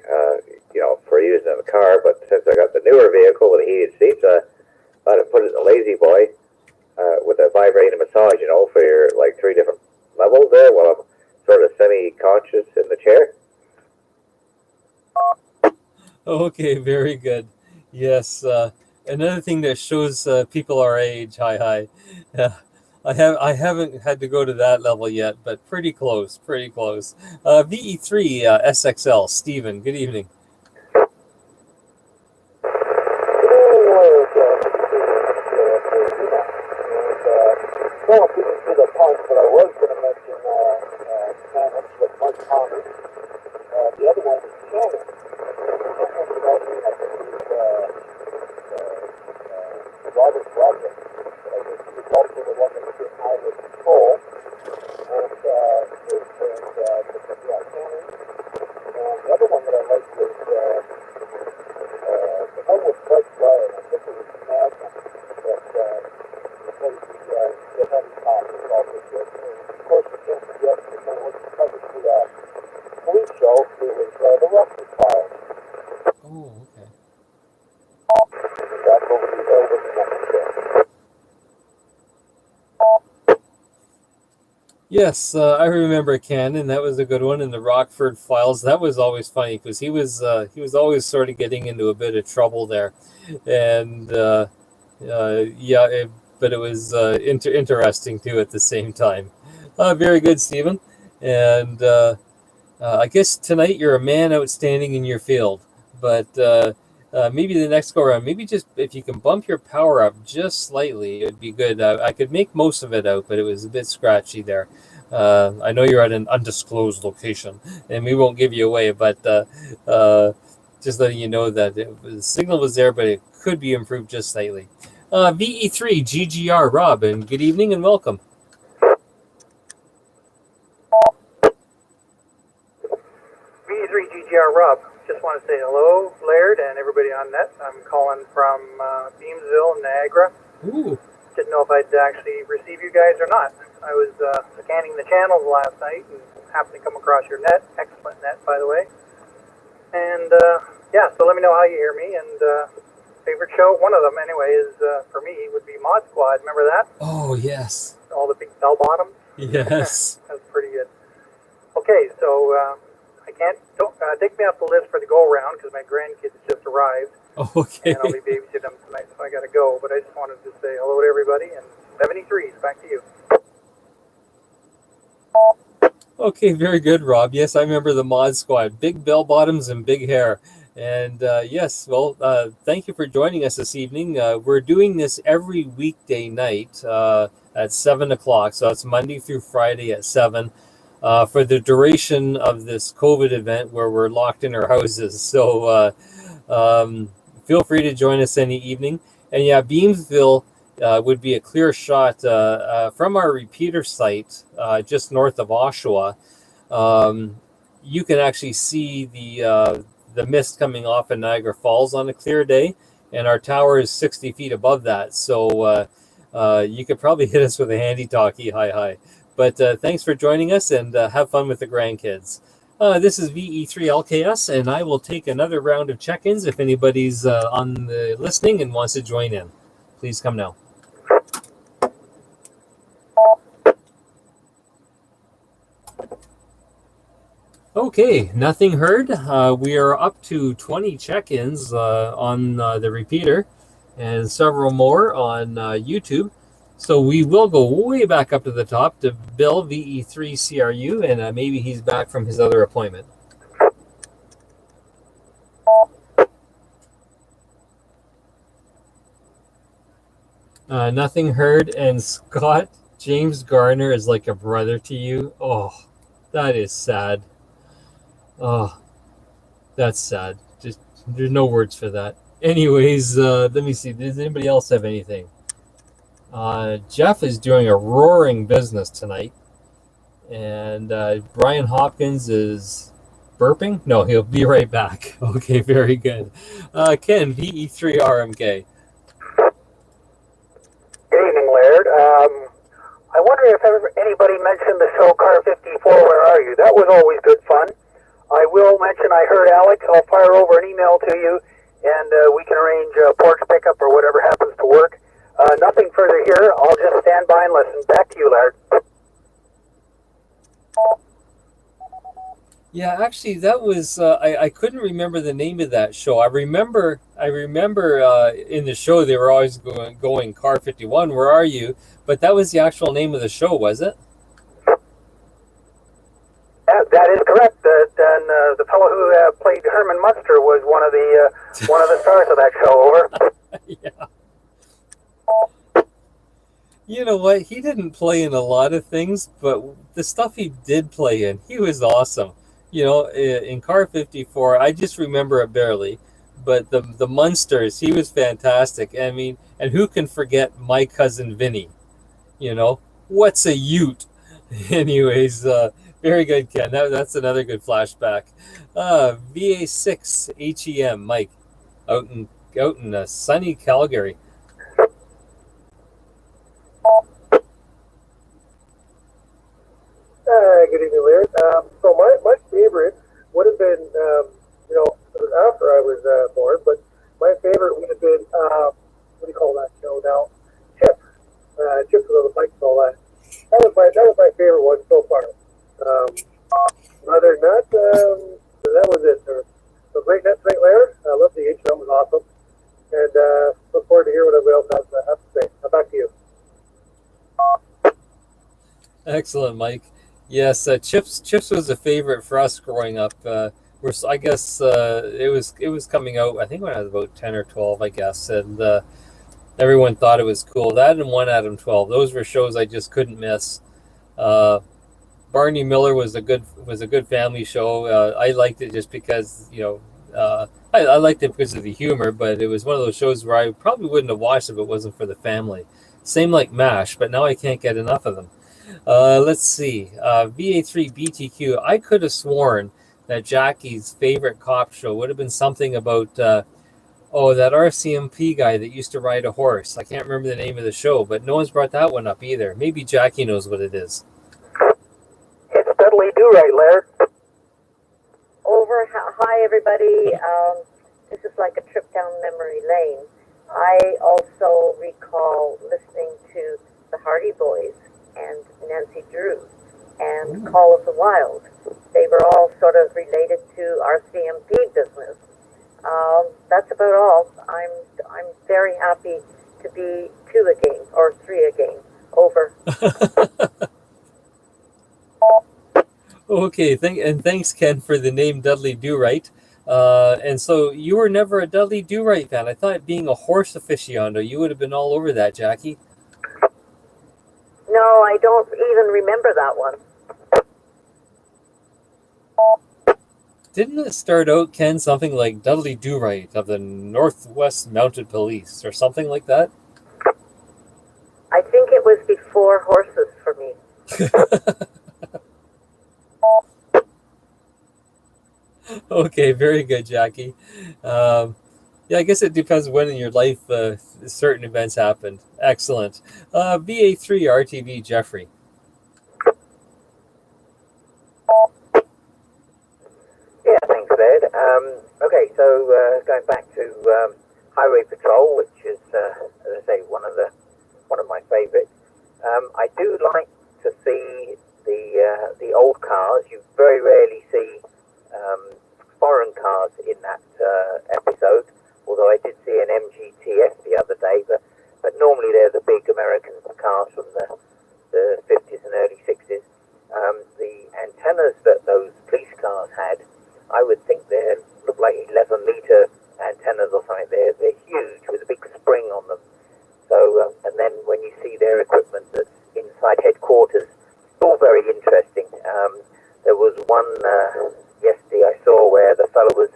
for using in the car, but since I got the newer vehicle with the heated seats, I thought I'd put it in the lazy boy with a vibrating massage, for your, 3 different levels there while I'm sort of semi-conscious in the chair. Okay, very good. Yes, another thing that shows people our age. Hi. I haven't had to go to that level yet, but pretty close. VE3 SXL, Stephen. Good evening. Well, to the point that I was going to mention Canucks with Mike Connors. The other one is Shannon. Robert Broderick. He was also the one that was in highway control. And Shannon. And the other one that I liked was the one with Bud Ryan. I think it was Magna. That because the heavy topic also good. And of course, we can't forget that when we covered the police show, it was the Russian Files. Oh, okay. Back over the next Yes, I remember Ken, and that was a good one. And the Rockford Files, that was always funny because he was always sort of getting into a bit of trouble there, and but it was interesting too at the same time. Very good, Stephen. And I guess tonight you're a man outstanding in your field, but maybe the next go around, maybe just if you can bump your power up just slightly, it'd be good. I could make most of it out, but it was a bit scratchy there. I know you're at an undisclosed location, and we won't give you away, but just letting you know that the signal was there, but it could be improved just slightly. VE3 GGR Robin, good evening and welcome. VE3 GGR Rob, just want to say hello, Laird, and everybody on net. I'm calling from Beamsville, Niagara. Ooh. Didn't know if I'd actually receive you guys or not. I was scanning the channels last night and happened to come across your net. Excellent net, by the way. And yeah, so let me know how you hear me. And favorite show, one of them anyway, is for me would be Mod Squad. Remember that? Oh, yes. All the big bell bottoms. Yes. That's pretty good. Okay, so don't take me off the list for the go around because my grandkids just arrived. Okay. And I'll be babysitting them tonight, so I got to go. But I just wanted to say hello to everybody. And 73s, back to you. Okay, very good, Rob. Yes, I remember the Mod Squad. Big bell bottoms and big hair. And yes, well, thank you for joining us this evening. We're doing this every weekday night at 7 o'clock. So it's Monday through Friday at 7 for the duration of this COVID event where we're locked in our houses. So feel free to join us any evening. And yeah, Beamsville would be a clear shot from our repeater site just north of Oshawa. You can actually see the mist coming off in Niagara Falls on a clear day, and our tower is 60 feet above that. So you could probably hit us with a handy talkie, hi. But thanks for joining us, and have fun with the grandkids. This is VE3LKS, and I will take another round of check-ins if anybody's on the listening and wants to join in. Please come now. Okay, nothing heard. We are up to 20 check-ins on the repeater and several more on YouTube. So we will go way back up to the top to Bill, VE3CRU, and maybe he's back from his other appointment. Nothing heard, and Scott, James Garner is like a brother to you. Oh, that is sad. Oh, that's sad. Just there's no words for that. Anyways, let me see. Does anybody else have anything? Jeff is doing a roaring business tonight, and Brian Hopkins is burping. No, he'll be right back. Okay, very good. Ken, VE3RMK. Good evening, Laird. I wonder if anybody mentioned the show Car 54, Where Are You? That was always good fun. I will mention I heard Alex. I'll fire over an email to you, and we can arrange porch pickup or whatever happens to work. Nothing further here. I'll just stand by and listen. Back to you, Laird. Yeah, actually, that was I couldn't remember the name of that show. I remember in the show they were always going Car 51. Where are you? But that was the actual name of the show, was it? That is correct. And the fellow who played Herman Munster was one of the stars of that show. Over. Yeah. You know what? He didn't play in a lot of things, but the stuff he did play in, he was awesome. You know, in Car 54, I just remember it barely, but the Munsters, he was fantastic. I mean, and who can forget My Cousin Vinny? You know, what's a ute? Anyways, very good, Ken. That's another good flashback. VA6 HEM, Mike, out in sunny Calgary. Good evening, Laird. So my favorite would have been, it was after I was born, but my favorite would have been, what do you call that show now? Chips. Chips with all the bikes and all that. That was my favorite one so far. Other than that, that was it. So great net tonight, Laird. I love the intro. It was awesome. And look forward to hear what everybody else has to say. Back to you. Excellent, Mike. Yes, Chips was a favorite for us growing up. I guess it was coming out, I think when I was about 10 or 12, I guess, and everyone thought it was cool. That and One Adam 12, those were shows I just couldn't miss. Barney Miller was a good family show. I liked it just because I liked it because of the humor, but it was one of those shows where I probably wouldn't have watched it if it wasn't for the family. Same like MASH, but now I can't get enough of them. Let's see. VA3 BTQ. I could have sworn that Jackie's favorite cop show would have been something about Oh, that RCMP guy that used to ride a horse. I can't remember the name of the show, but no one's brought that one up either. Maybe Jackie knows what it is. It's Dudley Do Right, Laird. Over. Hi, everybody. This is like a trip down memory lane. I also recall listening to the Hardy Boys and Nancy Drew and Call of the Wild. They were all sort of related to RCMP business. That's about all. I'm very happy to be 2 again or 3 again. Over. Okay, thanks, Ken, for the name Dudley Do-Right. And so you were never a Dudley Do-Right fan. I thought being a horse aficionado, you would have been all over that, Jackie. No, I don't even remember that one. Didn't it start out, Ken, something like Dudley Do-Right of the Northwest Mounted Police or something like that? I think it was before horses for me. Okay, very good, Jackie. Yeah, I guess it depends when in your life certain events happened. Excellent. VA3 RTV, Jeffrey. Yeah, thanks, Ed. Okay, so going back to Highway Patrol, which is, as I say, one of my favourites. I do like to see the old cars. You very rarely see foreign cars in that episode. Although I did see an MGTS the other day, but normally they're the big American cars from the 50s and early 60s. The antennas that those police cars had, I would think they look like 11-meter antennas or something. They're huge with a big spring on them. So, and then when you see their equipment that's inside headquarters, it's all very interesting. There was one yesterday I saw where the fellow was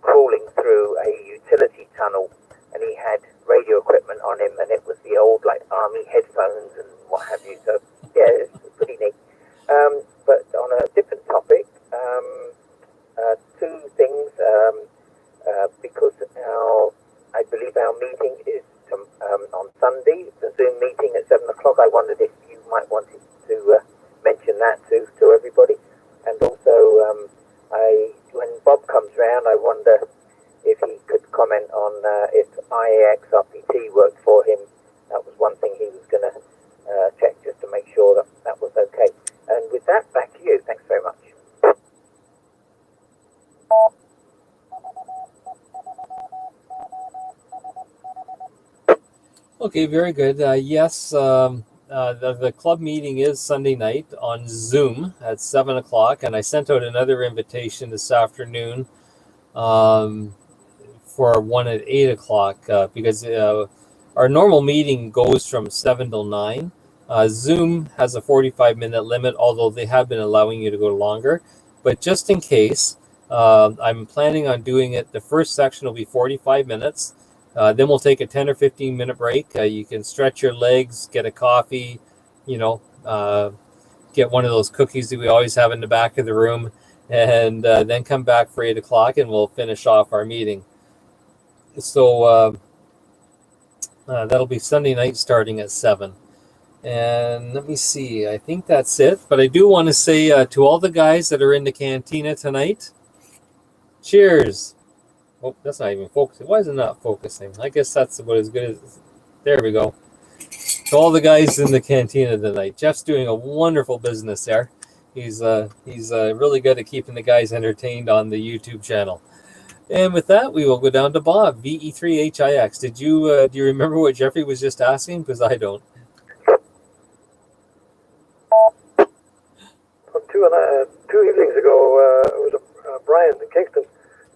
crawling through a utility tunnel and he had radio equipment on him, and it was the old like army headphones and what have you. So yeah, it's pretty neat. But on a different topic, 2 things, because I believe our meeting is on Sunday, the Zoom meeting at 7 o'clock. I wondered if you might want to mention that to everybody. And also, when Bob comes round, I wonder if he could comment on if IAX RPT worked for him. That was one thing he was going to check just to make sure that was okay. And with that, back to you. Thanks very much. Okay, very good. Yes, the club meeting is Sunday night on Zoom at 7 o'clock, and I sent out another invitation this afternoon for one at 8 o'clock because our normal meeting goes from 7 till 9. Zoom has a 45-minute limit, although they have been allowing you to go longer. But just in case, I'm planning on doing it. The first section will be 45 minutes. Then we'll take a 10 or 15-minute break. You can stretch your legs, get a coffee, get one of those cookies that we always have in the back of the room, and then come back for 8 o'clock, and we'll finish off our meeting. So that'll be Sunday night starting at 7. And let me see, I think that's it. But I do want to say to all the guys that are in the cantina tonight, cheers. Oh, that's not even focusing. Why is it not focusing? I guess that's about as good as... There we go. To all the guys in the cantina tonight. Jeff's doing a wonderful business there. He's really good at keeping the guys entertained on the YouTube channel. And with that, we will go down to Bob, VE3HIX. Do you remember what Jeffrey was just asking? Because I don't. Two evenings ago, it was Brian in Kingston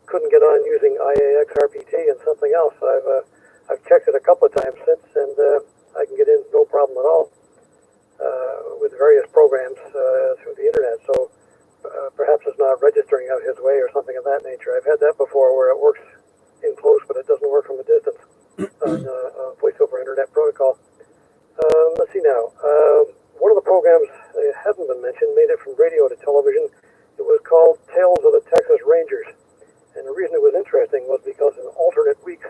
couldn't get on using IAX RPT and something else. I've checked it a couple of times since, and I can get in no problem at all with various programs through the internet. So perhaps it's not registering out his way or something of that nature. I've had that before where it works in close, but it doesn't work from a distance on voice over internet protocol. Let's see now. One of the programs that hasn't been mentioned made it from radio to television. It was called Tales of the Texas Rangers. And the reason it was interesting was because in alternate weeks,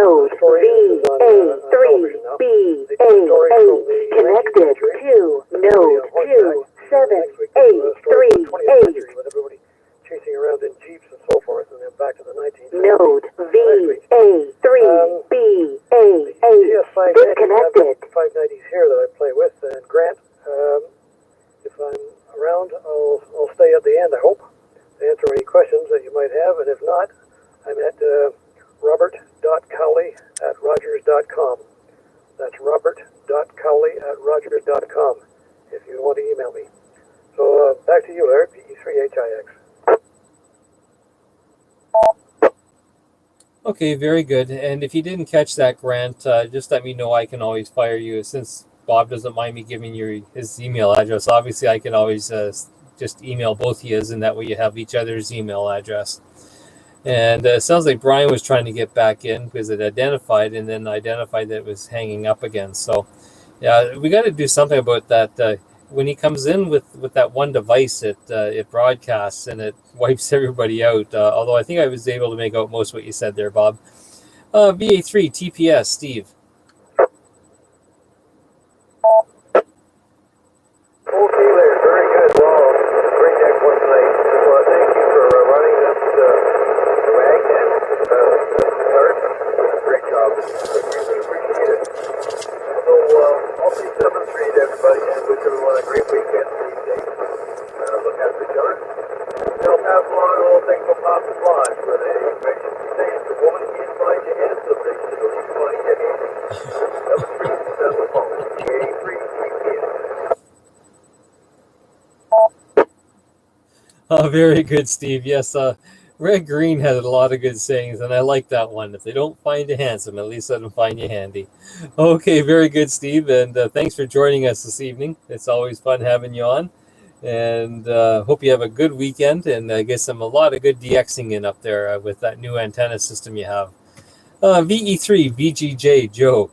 Node VA3BAA connected to Node 27838. With everybody chasing around in jeeps and so forth, and then back to the 19th. Node VA3BAA disconnected. 590s here that I play with, and Grant, if I'm around, I'll stay at the end, I hope, to answer any questions that you might have, and if not, I'm at robert.cowley@rogers.com. That's robert.cowley@rogers.com if you want to email me. So back to you, Larry, PE3HIX. Okay, very good. And if you didn't catch that, Grant, just let me know. I can always fire you. Since Bob doesn't mind me giving you his email address, obviously I can always just email both of you, and that way you have each other's email address. And it sounds like Brian was trying to get back in because it identified and then identified that it was hanging up again. So, yeah, we got to do something about that. When he comes in with that one device, it broadcasts and it wipes everybody out. Although I think I was able to make out most of what you said there, Bob. VA3 TPS, Steve. Okay there, very good. Well, great deck one tonight. Just want to thank you for running this RagNet start. Great job. We really appreciate it. So, I'll say 7-3 to everybody, and wish everyone a great weekend. Stay safe. Look after each other. They'll pass along a little thing from Pop the Lodge, where they mention things the woman can't find you handsome, they should at least find you handy. 7-3, that's the phone. VA3 TPS. Oh, very good, Steve. Yes, Red Green had a lot of good sayings, and I like that one. If they don't find you handsome, at least let them find you handy. Okay, very good, Steve, and thanks for joining us this evening. It's always fun having you on, and hope you have a good weekend and get a lot of good DXing in up there with that new antenna system you have. VE3 VGJ Joe.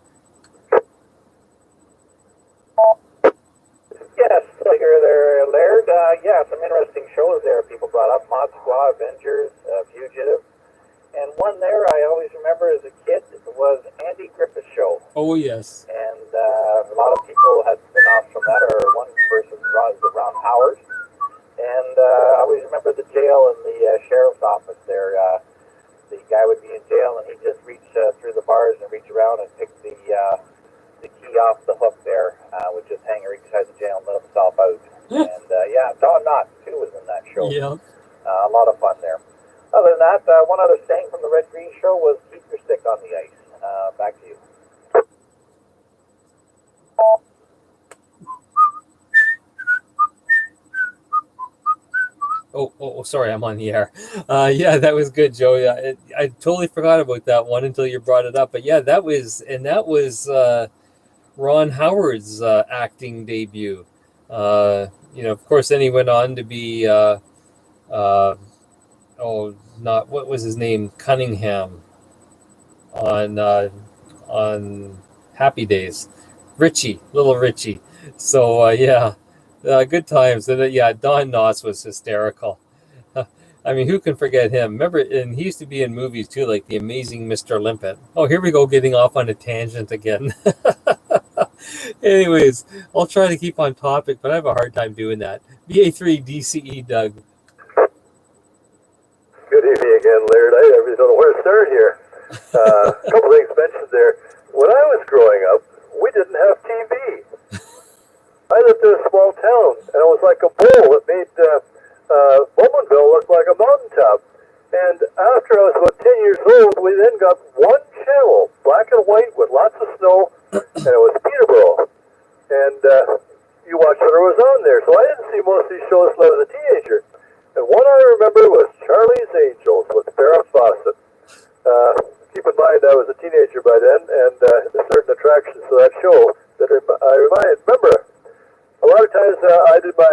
Yes, so you're there, Laird. Yeah, some interesting shows there. People brought up Mod Squad, Avengers, Fugitive. And one there I always remember as a kid was Andy Griffith's show. Oh, yes. And a lot of people had spin-offs from that, or one person was Ron Howard. And I always remember the jail and the sheriff's office there. The guy would be in jail and he'd just reach through the bars and reach around and pick the key off the hook there, would just hang her inside the jail and let himself out. And yeah, Don Knotts too was in that show. Yeah. A lot of fun there. Other than that, one other saying from the Red Green show was keep your stick on the ice. Back to you. Oh, sorry, I'm on the air. Yeah, that was good, Joe. Yeah, I totally forgot about that one until you brought it up. But yeah, that was Ron Howard's acting debut. Of course, then he went on to be what was his name? Cunningham on Happy Days. Little Richie. So yeah. Good times. And Don Knotts was hysterical. I mean, who can forget him? Remember, and he used to be in movies too, like The Amazing Mr. Limpet. Oh, here we go, getting off on a tangent again. Anyways, I'll try to keep on topic, but I have a hard time doing that. VA3 DCE Doug. Good evening again, Laird. I don't know where to start here. A couple things mentioned there. When I was growing up, we didn't have TV. I lived in a small town, and it was like a bowl. It made Bowmanville look like a mountaintop. And after I was about 10 years old, we then got one channel, black and white with lots of snow, and it was Peterborough. And you watched whatever was on there. So I didn't see most of these shows until I was a teenager. And one I remember was Charlie's Angels with Farrah Fawcett. Keep in mind, I was a teenager by then, and there's certain attractions to that show that I remember. A lot of times I did my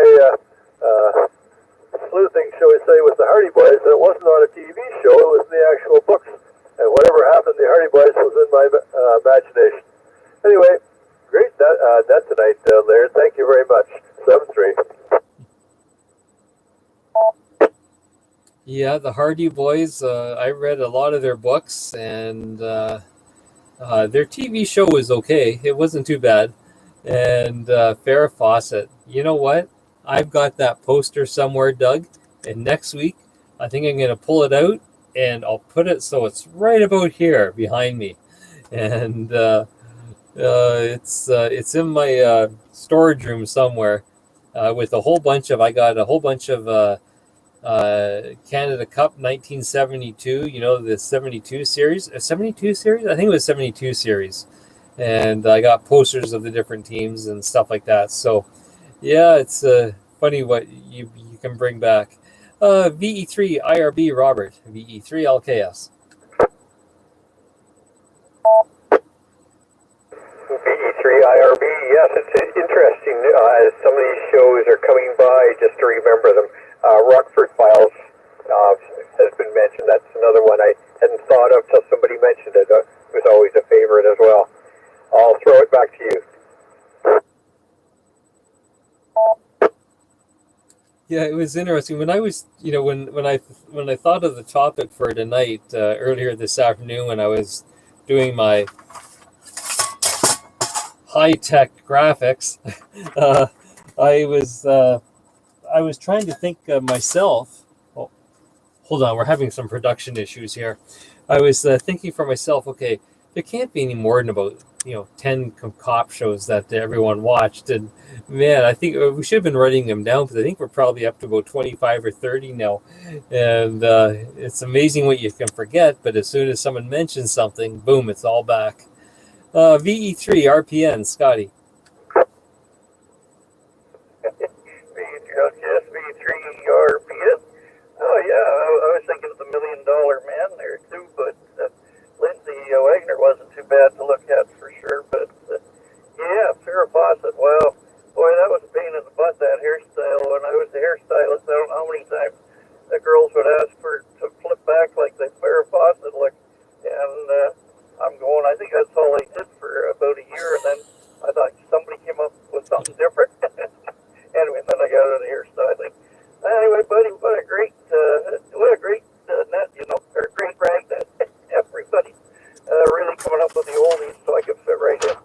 sleuthing, shall we say, with the Hardy Boys, and it wasn't on a TV show, it was in the actual books. And whatever happened to the Hardy Boys was in my imagination. Anyway, great that tonight, Laird. Thank you very much. 7-3. Yeah, the Hardy Boys. I read a lot of their books, and Their TV show was okay. It wasn't too bad. And Farrah Fawcett, you know what? I've got that poster somewhere, Doug. And next week, I think I'm going to pull it out and I'll put it so it's right about here behind me. And it's in my storage room somewhere with a whole bunch of, I got a whole bunch of Canada Cup 1972, you know, the 72 series, a 72 series? I think it was 72 series. And I got posters of the different teams and stuff like that. So, yeah, it's funny what you can bring back. VE3 IRB Robert, VE3 LKS. VE3 IRB, yes, it's interesting. Some of these shows are coming by just to remember them. Rockford Files has been mentioned. That's another one I hadn't thought of till somebody mentioned it. It was always a favorite as well. I'll throw it back to you. Yeah, it was interesting when I was, you know, when I thought of the topic for tonight earlier this afternoon when I was doing my high-tech graphics, I was trying to think myself. Oh, hold on, we're having some production issues here. I was thinking for myself, okay, there can't be any more than about 10 cop shows that everyone watched, and man, I think we should have been writing them down because I think we're probably up to about 25 or 30 now, and it's amazing what you can forget. But as soon as someone mentions something, boom, it's all back. VE3 RPN, Scotty. Yes, VE3 RPN. Oh yeah, I was thinking of the $1 Million Man there too, but Lindsay Wagner wasn't too bad to look at for sure. But yeah, Farrah Fawcett. Wow, boy, that was a pain in the butt, that hairstyle. When I was a hairstylist, I don't know how many times the girls would ask for to flip back like the Farrah Fawcett look, and I'm going. I think that's all they did for about a year, and then I thought somebody came up with something different. Anyway, then I got out of hairstyling. Anyway, buddy, what a great net, or great RagNet. Everybody really coming up with the oldies so I can fit right in.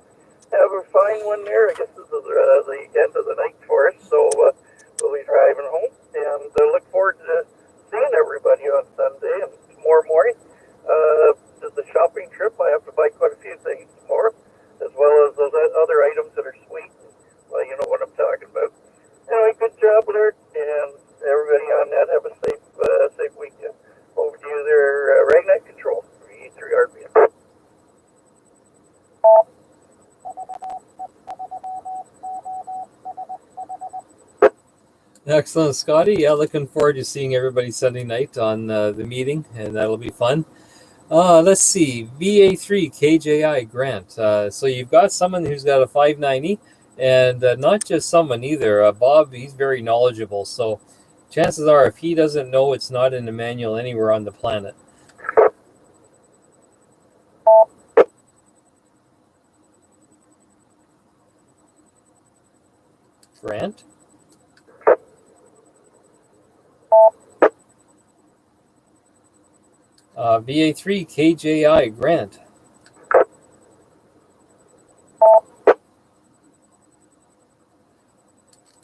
Have a fine one there. I guess this is the end of the night for us, so we'll be driving home, and look forward to seeing everybody on Sunday and tomorrow morning. The shopping trip, I have to buy quite a few things tomorrow, as well as those other items that are sweet. Well, you know what I'm talking about. Anyway, good job, Laird, and everybody on that, have a safe weekend. Over to you there, RagNet Control, VE3 RPM. Excellent, Scotty. Yeah, looking forward to seeing everybody Sunday night on the meeting, and that'll be fun. Let's see, VA3 KJI Grant. So you've got someone who's got a 590, and not just someone either. Bob, he's very knowledgeable. So chances are, if he doesn't know, it's not in the manual anywhere on the planet. Grant? VA3 KJI Grant.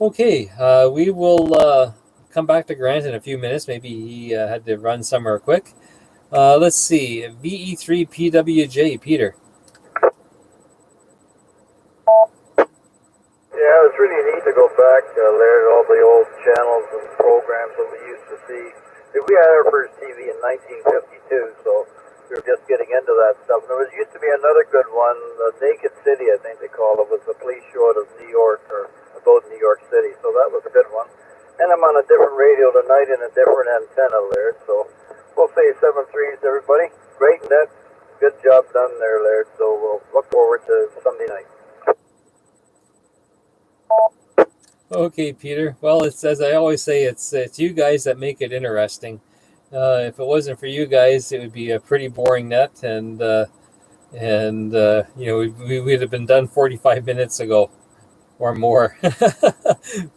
Okay, we will come back to Grant in a few minutes. Maybe he had to run somewhere quick. Let's see, VE3 PWJ, Peter. Yeah, it was really neat to go back, Laird, all the old channels and programs that we used to see. We had our first TV in 1952, so we were just getting into that stuff. And there used to be another good one, Naked City, I think they call it, was the police show out of New York, or about New York City, so that was a good one. And I'm on a different radio tonight and a different antenna, Laird, so we'll say 7-3s, everybody. Great net, good job done there, Laird, so we'll look forward to Sunday night. Okay, Peter. Well, it's as I always say, it's you guys that make it interesting. If it wasn't for you guys, it would be a pretty boring net, and we would have been done 45 minutes ago or more.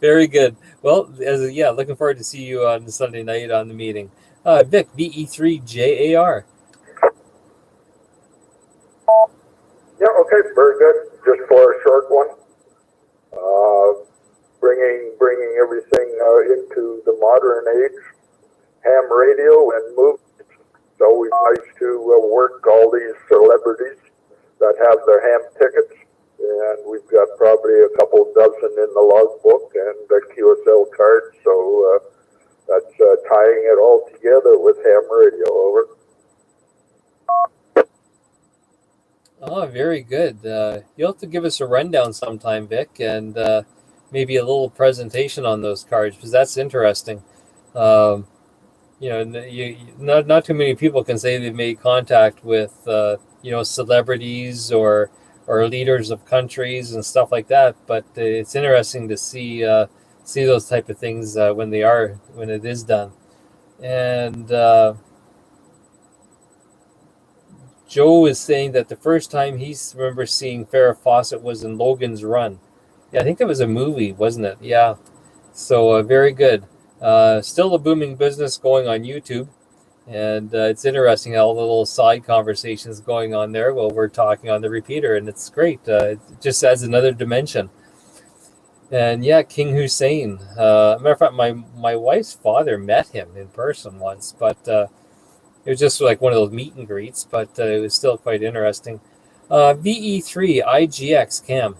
Very good. Well, looking forward to see you on Sunday night on the meeting. Vic, VE3JAR. Yeah, okay, very good. Just for a short one, bringing everything into the modern age, ham radio and movies. It's always nice to work all these celebrities that have their ham tickets, and we've got probably a couple dozen in the logbook and the QSL card, so that's tying it all together with ham radio. Over. Oh, very good. You'll have to give us a rundown sometime, Vic, and maybe a little presentation on those cards, because that's interesting. Not too many people can say they've made contact with celebrities or leaders of countries and stuff like that. But it's interesting to see those type of things when it is done. And Joe is saying that the first time he remembers seeing Farrah Fawcett was in Logan's Run. Yeah, I think it was a movie, wasn't it? Yeah. So very good. Still a booming business going on YouTube. And it's interesting how all the little side conversations going on there while we're talking on the repeater. And it's great. It just adds another dimension. And yeah, King Hussein. Matter of fact, my wife's father met him in person once, but it was just like one of those meet and greets, but it was still quite interesting. VE3 IGX Cam.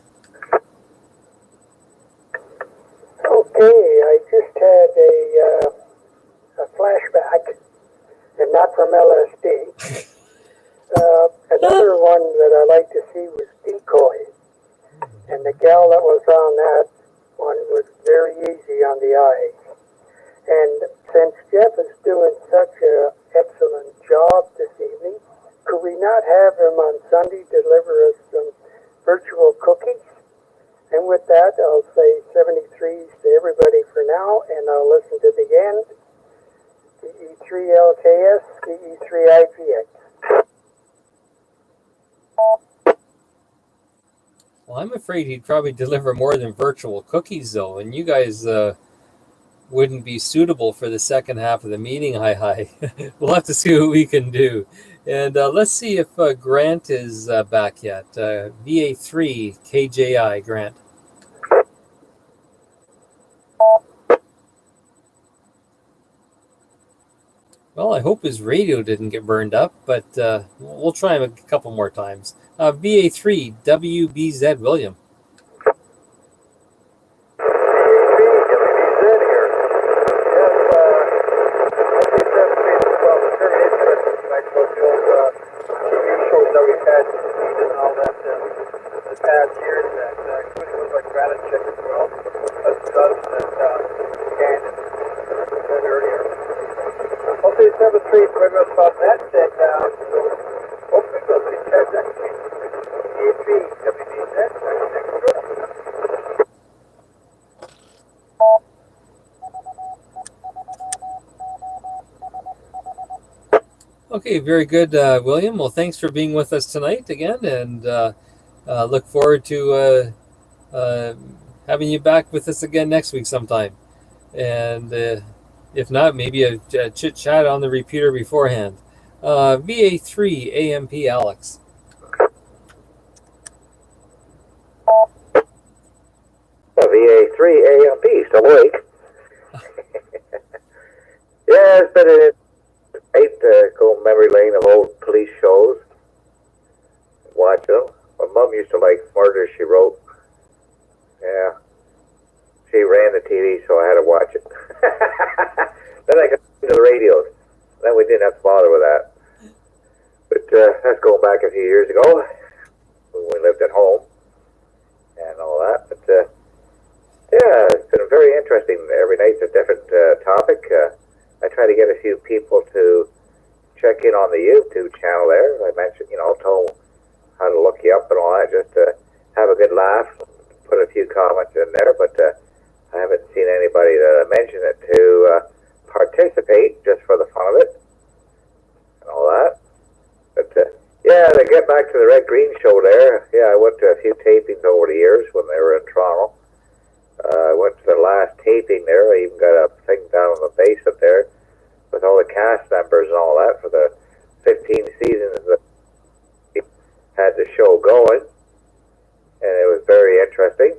Okay, I just had a flashback, and not from LSD. Another one that I like to see was Decoy, and the gal that was on that one was very easy on the eyes. And since Jeff is doing such an excellent job this evening, could we not have him on Sunday deliver us some virtual cookies? And with that, I'll say 73s to everybody for now, and I'll listen to the end. DE3LKS, DE3IGX. Well, I'm afraid he'd probably deliver more than virtual cookies, though, and you guys wouldn't be suitable for the second half of the meeting. Hi. We'll have to see what we can do. And let's see if Grant is back yet. VA3 KJI, Grant. Well, I hope his radio didn't get burned up, but we'll try him a couple more times. VA3 WBZ William. Okay, very good, William. Well, thanks for being with us tonight again, and look forward to having you back with us again next week sometime. And if not, maybe a chit chat on the repeater beforehand. VA3 AMP Alex. VA3 AMP, still awake. Yeah, it's been a great go memory lane of old police shows. Watch them. My mom used to like Murder, She Wrote. Yeah. She ran the TV, so I had to watch it. Then I got into the radios. Then we didn't have to bother with that. But that's going back a few years ago when we lived at home and all that. But yeah, it's been very interesting. Every night's a different topic. I try to get a few people to check in on the YouTube channel there. I mentioned, told them how to look you up and all that, just to have a good laugh, put a few comments in there. But I haven't seen anybody that I mentioned it to participate just for the fun of it and all that. But yeah, to get back to the Red Green show there, yeah, I went to a few tapings over the years when they were in Toronto. I went to the last taping there. I even got a thing down on the basement there with all the cast members and all that for the 15 seasons that we had the show. show going, and it was very interesting.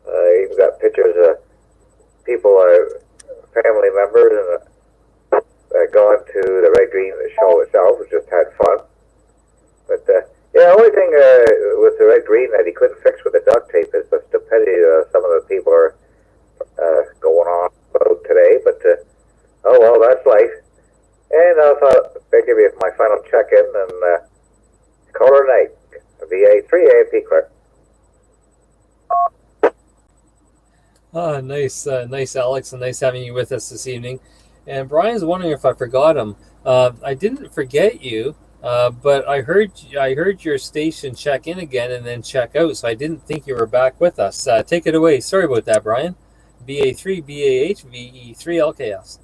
Even got pictures of people, family members, and gone to the Red Green show itself. We just had fun. But yeah, the only thing with the Red Green that he couldn't fix with the duct tape is the stupidity some of the people are going on about today. But oh well, that's life. And I thought I'd give you my final check-in and color night, VA3 AMP Clark. Nice, Alex, and nice having you with us this evening. And Brian's wondering if I forgot him. I didn't forget you, but I heard your station check in again and then check out, so I didn't think you were back with us. Take it away. Sorry about that, Brian. BA3 BAH VE3 LKS.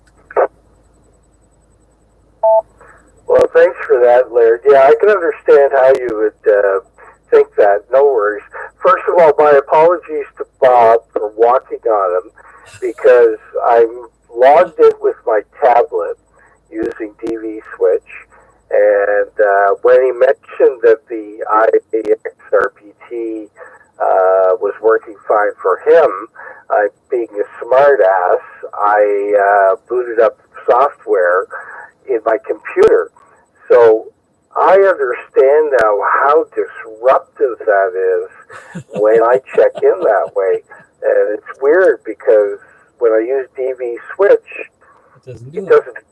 Well, thanks for that, Laird. Yeah, I can understand how you would think that. No worries. First of all, my apologies to Bob for walking on him because I'm logged in with my tablet using DV Switch, and when he mentioned that the IXRPT was working fine for him, being a smart ass, I booted up software in my computer. So I understand now how disruptive that is when I check in that way. And it's weird because when I use DV Switch, it doesn't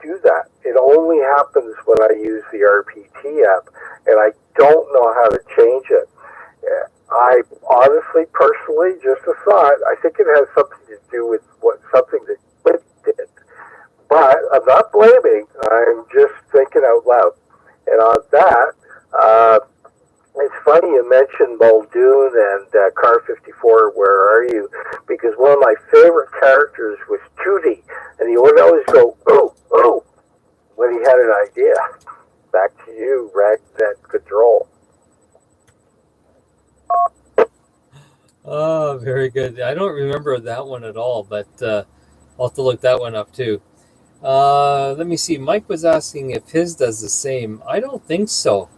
do that. It only happens when I use the RPT app, and I don't know how to change it. I honestly, personally, just a thought, I think it has something to do with something that Quinn did. But I'm not blaming, I'm just thinking out loud. And on that, it's funny you mentioned Muldoon and Car 54, Where Are You? Because one of my favorite characters was Tootie, and he would always go, oh, oh, when he had an idea. Back to you, RagNet Control. Oh, very good. I don't remember that one at all, but I'll have to look that one up too. Let me see. Mike was asking if his does the same. I don't think so.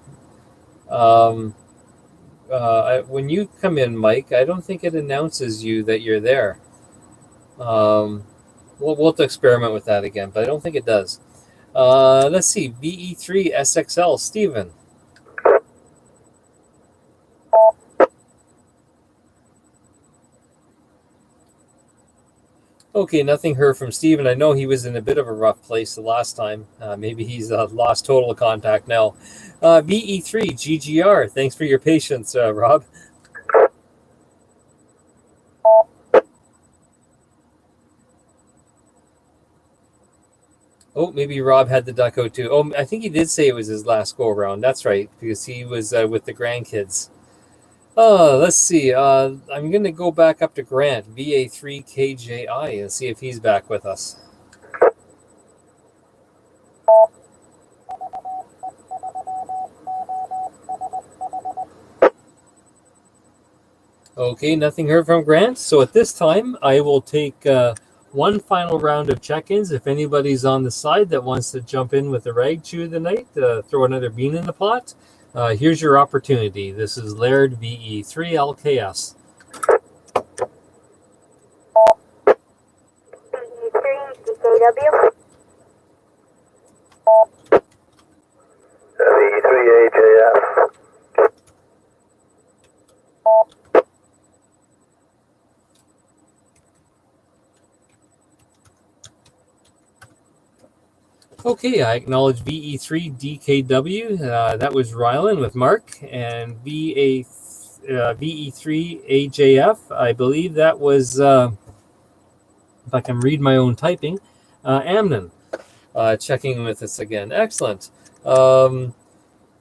When you come in, Mike, I don't think it announces you that you're there. We'll have to experiment with that again, but I don't think it does. Let's see. VE3 SXL, Stephen. Okay, nothing heard from Stephen. I know he was in a bit of a rough place the last time. Maybe he's lost total contact now. VE3 GGR, thanks for your patience, Rob. Oh, maybe Rob had the duck out too. Oh, I think he did say it was his last go around. That's right, because he was with the grandkids. Let's see. I'm going to go back up to Grant, VA3KJI, and see if he's back with us. Okay, nothing heard from Grant. So at this time, I will take one final round of check-ins. If anybody's on the side that wants to jump in with the rag chew of the night, throw another bean in the pot. Here's your opportunity. This is Laird VE3 LKS. VE3 DKW. VE3 AJF. Okay, I acknowledge VE3 DKW. That was Rylan with Mark, and VE3 AJF. I believe that was, if I can read my own typing, Amnon checking with us again. Excellent. Good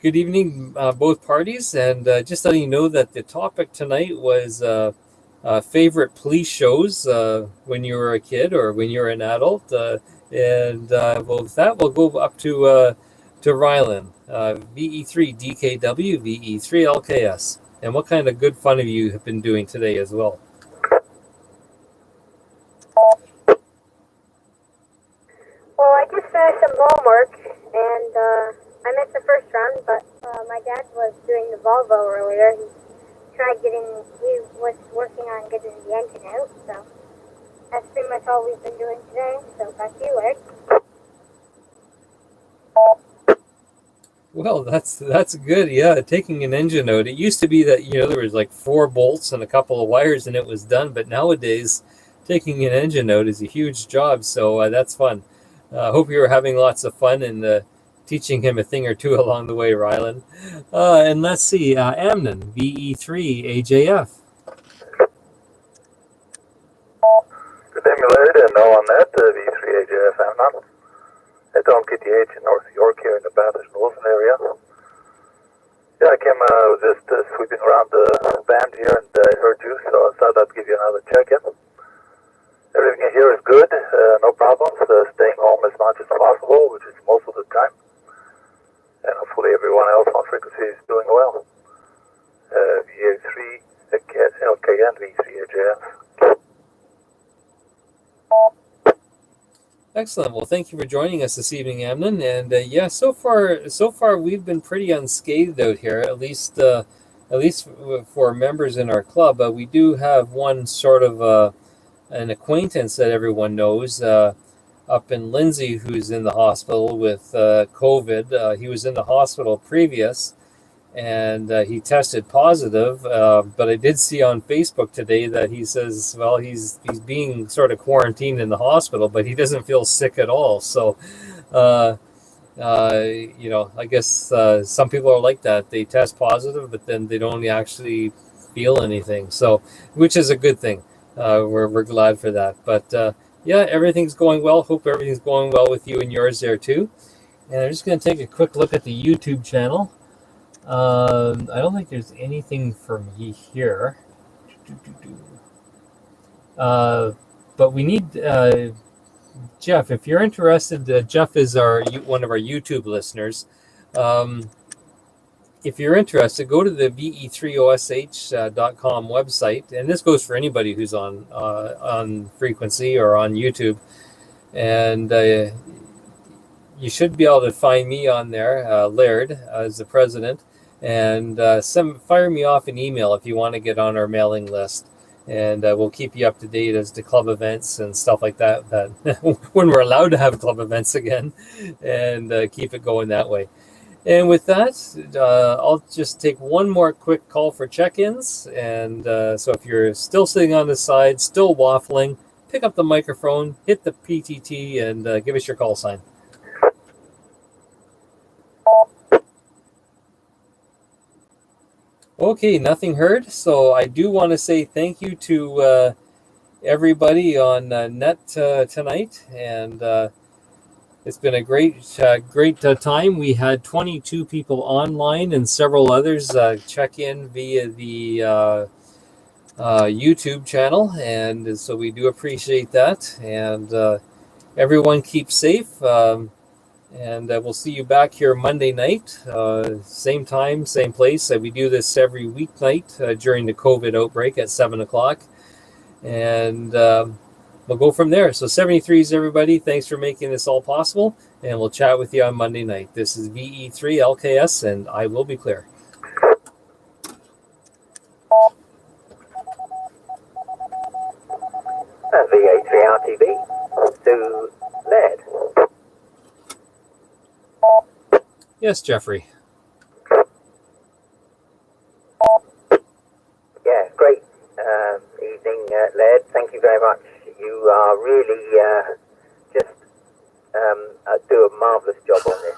evening, both parties, and just letting you know that the topic tonight was favorite police shows when you were a kid or when you're an adult. And with that, we'll go up to Rylan, VE3 DKW, VE3 LKS. And what kind of good fun have you been doing today as well? Well, I just finished some homework, and I missed the first round, but my dad was doing the Volvo earlier. He was working on getting the engine out, so that's pretty much all we've been doing today. So back to you, Laird. Well, that's good. Yeah, taking an engine out. It used to be that there was like 4 bolts and a couple of wires and it was done. But nowadays, taking an engine out is a huge job. So that's fun. Hope you were having lots of fun and teaching him a thing or two along the way, Rylan. And let's see, Amnon, VE3AJF. Good day, Laird, and now on that, V3AJF Amnon. At LKTH in North York here in the Bathurst Wilson area. Yeah, I came just sweeping around the band here and I heard you, so I thought I'd give you another check-in. Everything here is good, no problems, staying home as much as possible, which is most of the time. And hopefully everyone else on frequency is doing well. VA3, LKN, V3AJF. Excellent. Well, thank you for joining us this evening, Amnon. And yeah, so far we've been pretty unscathed out here. At least for members in our club. We do have one sort of an acquaintance that everyone knows up in Lindsay, who's in the hospital with COVID. He was in the hospital previous, and he tested positive. But I did see on Facebook today that he says, well, he's being sort of quarantined in the hospital, but he doesn't feel sick at all. So, I guess some people are like that. They test positive, but then they don't actually feel anything. So, which is a good thing. We're glad for that. But yeah, everything's going well. Hope everything's going well with you and yours there too. And I'm just going to take a quick look at the YouTube channel. I don't think there's anything for me here. But we need Jeff. If you're interested, Jeff is one of our YouTube listeners. If you're interested, go to the ve3osh.com website, and this goes for anybody who's on frequency or on YouTube, and you should be able to find me on there, Laird, as the president. And fire me off an email if you want to get on our mailing list, and we'll keep you up to date as to club events and stuff like that. That when we're allowed to have club events again, and keep it going that way. And with that, I'll just take one more quick call for check-ins. And so if you're still sitting on the side, still waffling, pick up the microphone, hit the PTT, and give us your call sign. Okay, nothing heard. So I do want to say thank you to everybody on net tonight, and it's been a great time. We had 22 people online and several others check in via the YouTube channel, and so we do appreciate that. And everyone keep safe. And we'll see you back here Monday night, same time, same place. We do this every weeknight during the COVID outbreak at 7 o'clock. And we'll go from there. So 73s, everybody. Thanks for making this all possible. And we'll chat with you on Monday night. This is VE3LKS, and I will be clear. VA3RTV to Laird. Yes, Jeffrey. Yeah, great evening, Laird. Thank you very much. You are really just do a marvellous job on this.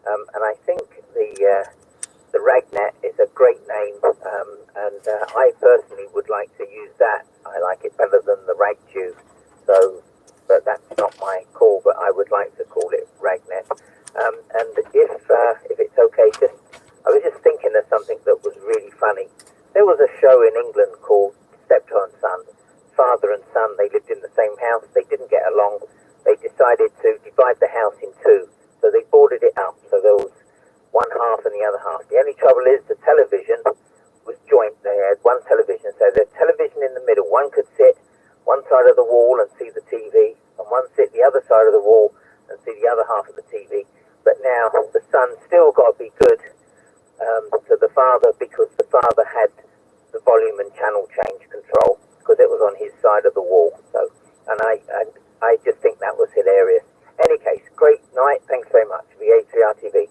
And I think the RagNet is a great name, and I personally would like to use that. I like it better than the RagTube. So, but that's not my call, but I would like to call it RagNet. And if it's okay, I was just thinking of something that was really funny. There was a show in England called Steptoe and Son. Father and son, they lived in the same house. They didn't get along. They decided to divide the house in two. So they boarded it up. So there was one half and the other half. The only trouble is the television was joint. They had one television. So the television in the middle. One could sit one side of the wall and see the TV, and one sit the other side of the wall and see the other half of the TV. But now the son's still got to be good to the father because the father had the volume and channel change control because it was on his side of the wall. So, and I just think that was hilarious. Any case, great night. Thanks very much. VA3R TV.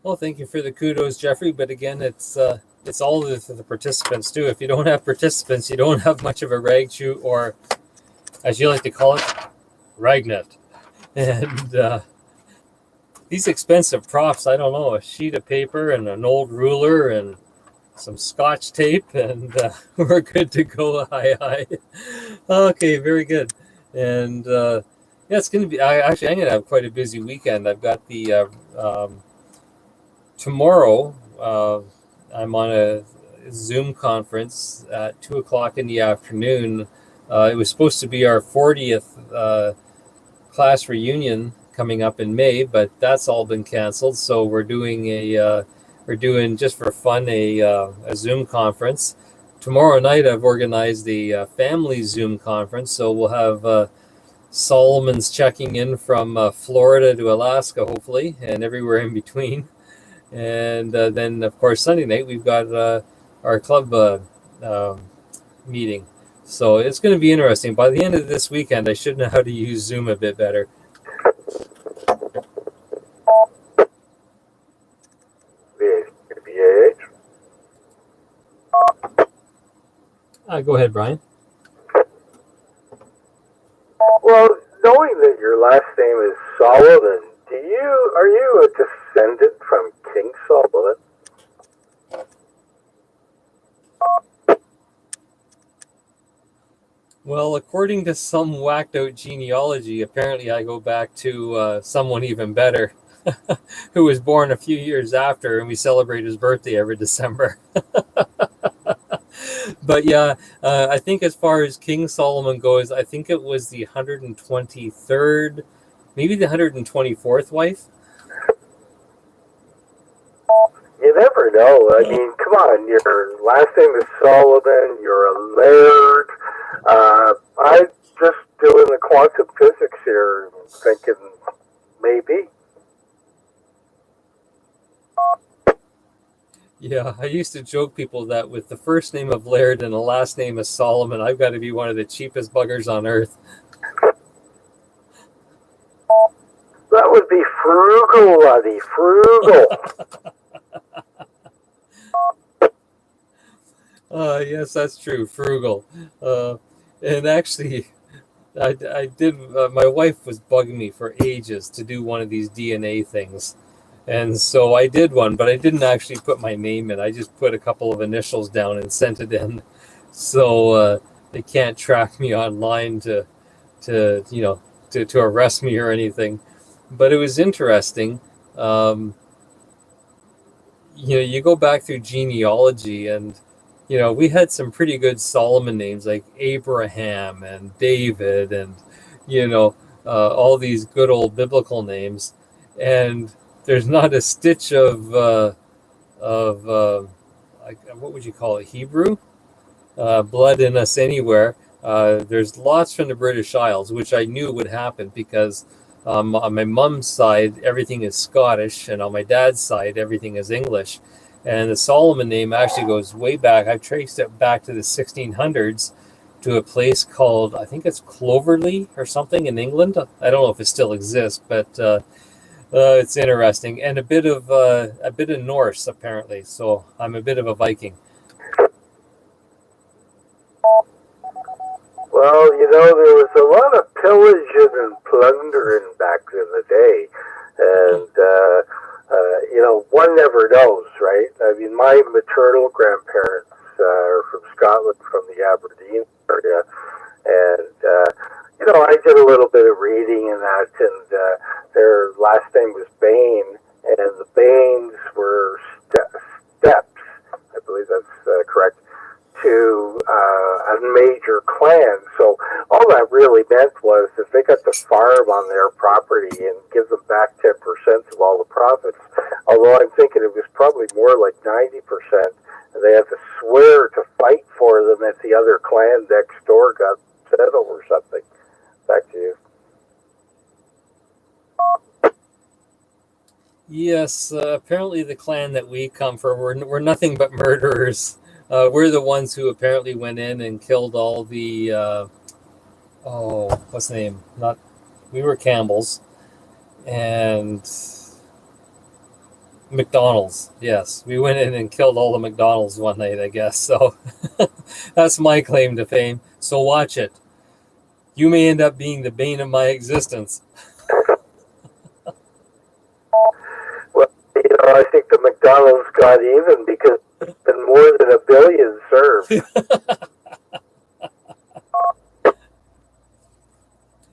Well, thank you for the kudos, Jeffrey. But again, it's all the participants too. If you don't have participants, you don't have much of a rag shoot, or as you like to call it, RagNet. And these expensive props, I don't know, a sheet of paper and an old ruler and some Scotch tape, and we're good to go. Hi. Okay, very good. And yeah, it's going to be, I'm going to have quite a busy weekend. I've got the, tomorrow, I'm on a Zoom conference at 2 o'clock in the afternoon. It was supposed to be our 40th class reunion coming up in May, but that's all been canceled. So we're doing just for fun a Zoom conference. Tomorrow night I've organized a family Zoom conference, so we'll have Solomon's checking in from Florida to Alaska, hopefully, and everywhere in between. And then, of course, Sunday night we've got our club meeting. So it's going to be interesting. By the end of this weekend, I should know how to use Zoom a bit better. Go ahead, Brian. Well, knowing that your last name is Solomon, are you a descendant from King Solomon? Well, according to some whacked out genealogy, apparently I go back to someone even better, who was born a few years after, and we celebrate his birthday every December. But yeah, I think as far as King Solomon goes, I think it was the 123rd, maybe the 124th wife. You never know. I mean, come on, your last name is Solomon, you're a laird. I'm just doing the quantum physics here, thinking maybe. Yeah, I used to joke people that with the first name of Laird and the last name of Solomon, I've got to be one of the cheapest buggers on earth. That would be frugal, Luddy, frugal. Yes, that's true, frugal. And actually, I did. My wife was bugging me for ages to do one of these DNA things. And so I did one, but I didn't actually put my name in. I just put a couple of initials down and sent it in. So they can't track me online to arrest me or anything. But it was interesting. You go back through genealogy, and we had some pretty good Solomon names like Abraham and David, and all these good old biblical names. And there's not a stitch of what would you call it, Hebrew blood in us anywhere. There's lots from the British Isles, which I knew would happen because on my mom's side everything is Scottish, and on my dad's side everything is English. And the Solomon name actually goes way back. I've traced it back to the 1600s to a place called, I think it's Cloverley or something in England. I don't know if it still exists, but it's interesting, and a bit of Norse apparently. So I'm a bit of a Viking. Well, there was a lot of pillaging and plundering back in the day, and one never knows, right? I mean, my maternal grandparents are from Scotland, from the Aberdeen area, and I did a little bit of reading in that, and their last name was Bain, and the Bains were steps, I believe that's correct, to a major clan. So all that really meant was if they got to farm on their property and give them back 10% of all the profits, although I'm thinking it was probably more like 90%, and they had to swear to fight for them if the other clan next door got settled or something. Back to you. Yes, apparently the clan that we come from, we're nothing but murderers. We're the ones who apparently went in and killed all the, what's the name? We were Campbells and McDonald's. Yes, we went in and killed all the McDonald's one night, I guess. So that's my claim to fame. So watch it. You may end up being the bane of my existence. Well, I think the McDonald's got even because it's been more than 1 billion served.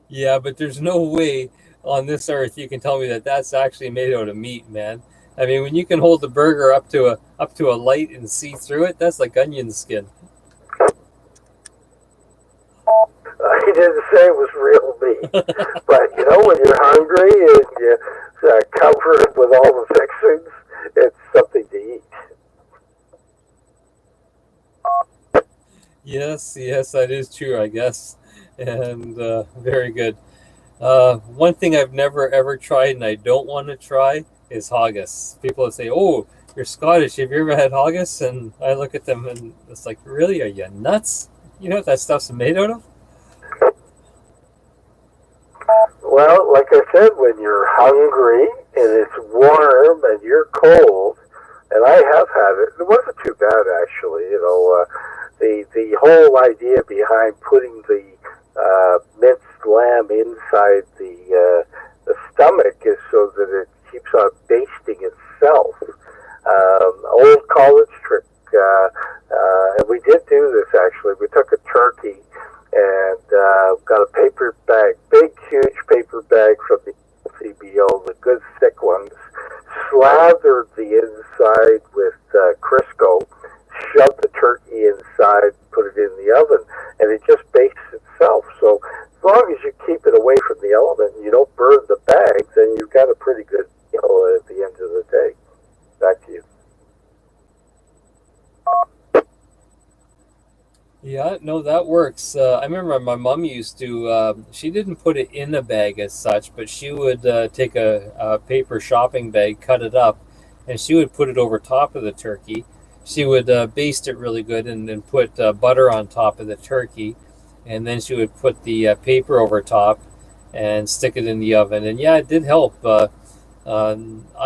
Yeah, but there's no way on this earth you can tell me that that's actually made out of meat, man. I mean, when you can hold the burger up to a light and see through it, that's like onion skin. I didn't say it was real meat, but when you're hungry and you cover it with all the fixings, it's something to eat. Yes, that is true, I guess, and very good. One thing I've never ever tried and I don't want to try is haggis. People say, "Oh, you're Scottish. Have you ever had haggis?" And I look at them and it's like, "Really? Are you nuts? You know what that stuff's made out of?" Well, like I said, when you're hungry and it's warm and you're cold, and I have had it, it wasn't too bad actually. The whole idea behind putting the minced lamb inside the stomach is so that it keeps on basting itself. Old college trick, and we did do this actually. We took a turkey and got a paper bag, big, huge paper bag from the CBO, the good thick ones, slathered the inside with Crisco, shoved the turkey inside, put it in the oven, and it just bakes itself. So as long as you keep it away from the element and you don't burn the bag, then you've got a pretty good meal at the end of the day. Back to you. Yeah, no, that works. I remember my mom used to, she didn't put it in a bag as such, but she would take a paper shopping bag, cut it up, and she would put it over top of the turkey. She would baste it really good and then put butter on top of the turkey. And then she would put the paper over top and stick it in the oven. And yeah, it did help. I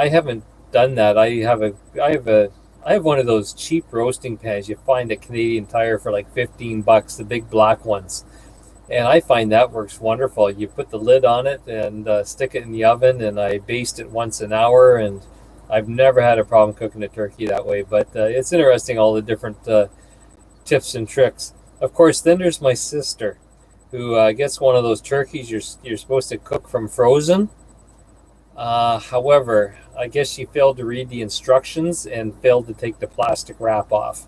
haven't done that. I have one of those cheap roasting pans you find at Canadian Tire for like $15, the big black ones. And I find that works wonderful. You put the lid on it and stick it in the oven, and I baste it once an hour, and I've never had a problem cooking a turkey that way. But it's interesting, all the different tips and tricks. Of course, then there's my sister, who gets one of those turkeys you're supposed to cook from frozen. However, I guess she failed to read the instructions and failed to take the plastic wrap off.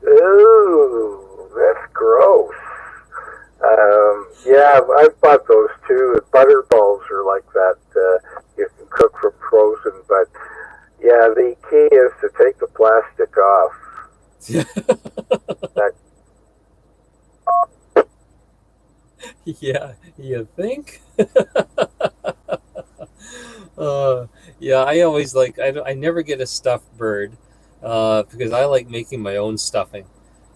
Ooh, that's gross. Yeah, I've bought those too. Butter balls are like that. You can cook from frozen, but yeah, the key is to take the plastic off. Yeah, you think? Yeah, I always I never get a stuffed bird because I like making my own stuffing.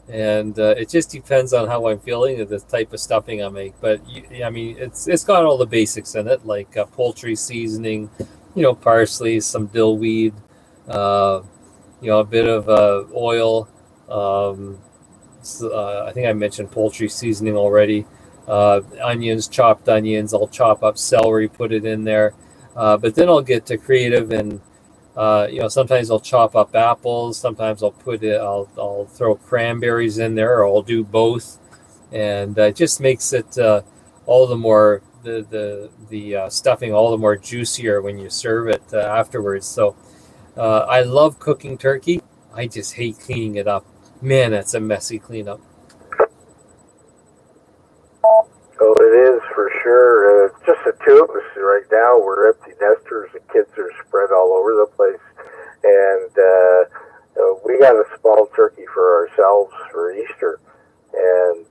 And it just depends on how I'm feeling and the type of stuffing I make. But I mean, it's got all the basics in it, like poultry seasoning, parsley, some dill weed, a bit of oil. I think I mentioned poultry seasoning already. Onions, chopped onions. I'll chop up celery, put it in there. But then I'll get to creative and sometimes I'll chop up apples. Sometimes I'll throw cranberries in there, or I'll do both, and it just makes it all the more the stuffing all the more juicier when you serve it afterwards. So I love cooking turkey. I just hate cleaning it up. Man, that's a messy cleanup. Oh, it is for sure. Just the two of us right now. We're empty nesters. The kids are spread all over the place, and we got a small turkey for ourselves for Easter, and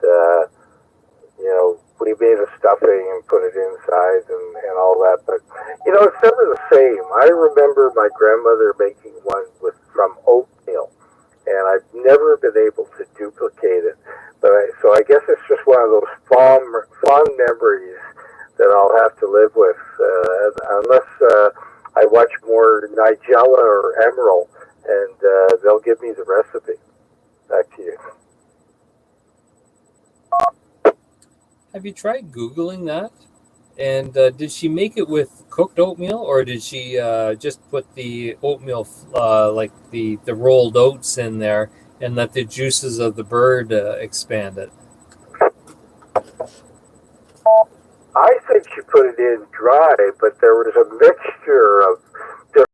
we made a stuffing and put it inside and all that. But it's never the same. I remember my grandmother making one from oatmeal, and I've never been able to duplicate it. So I guess it's just one of those fond memories that I'll have to live with, unless I watch more Nigella or Emerald, and they'll give me the recipe. Back to you. Have you tried Googling that? And did she make it with cooked oatmeal, or did she just put the oatmeal, like the rolled oats in there, and let the juices of the bird expand it? I think she put it in dry, but there was a mixture of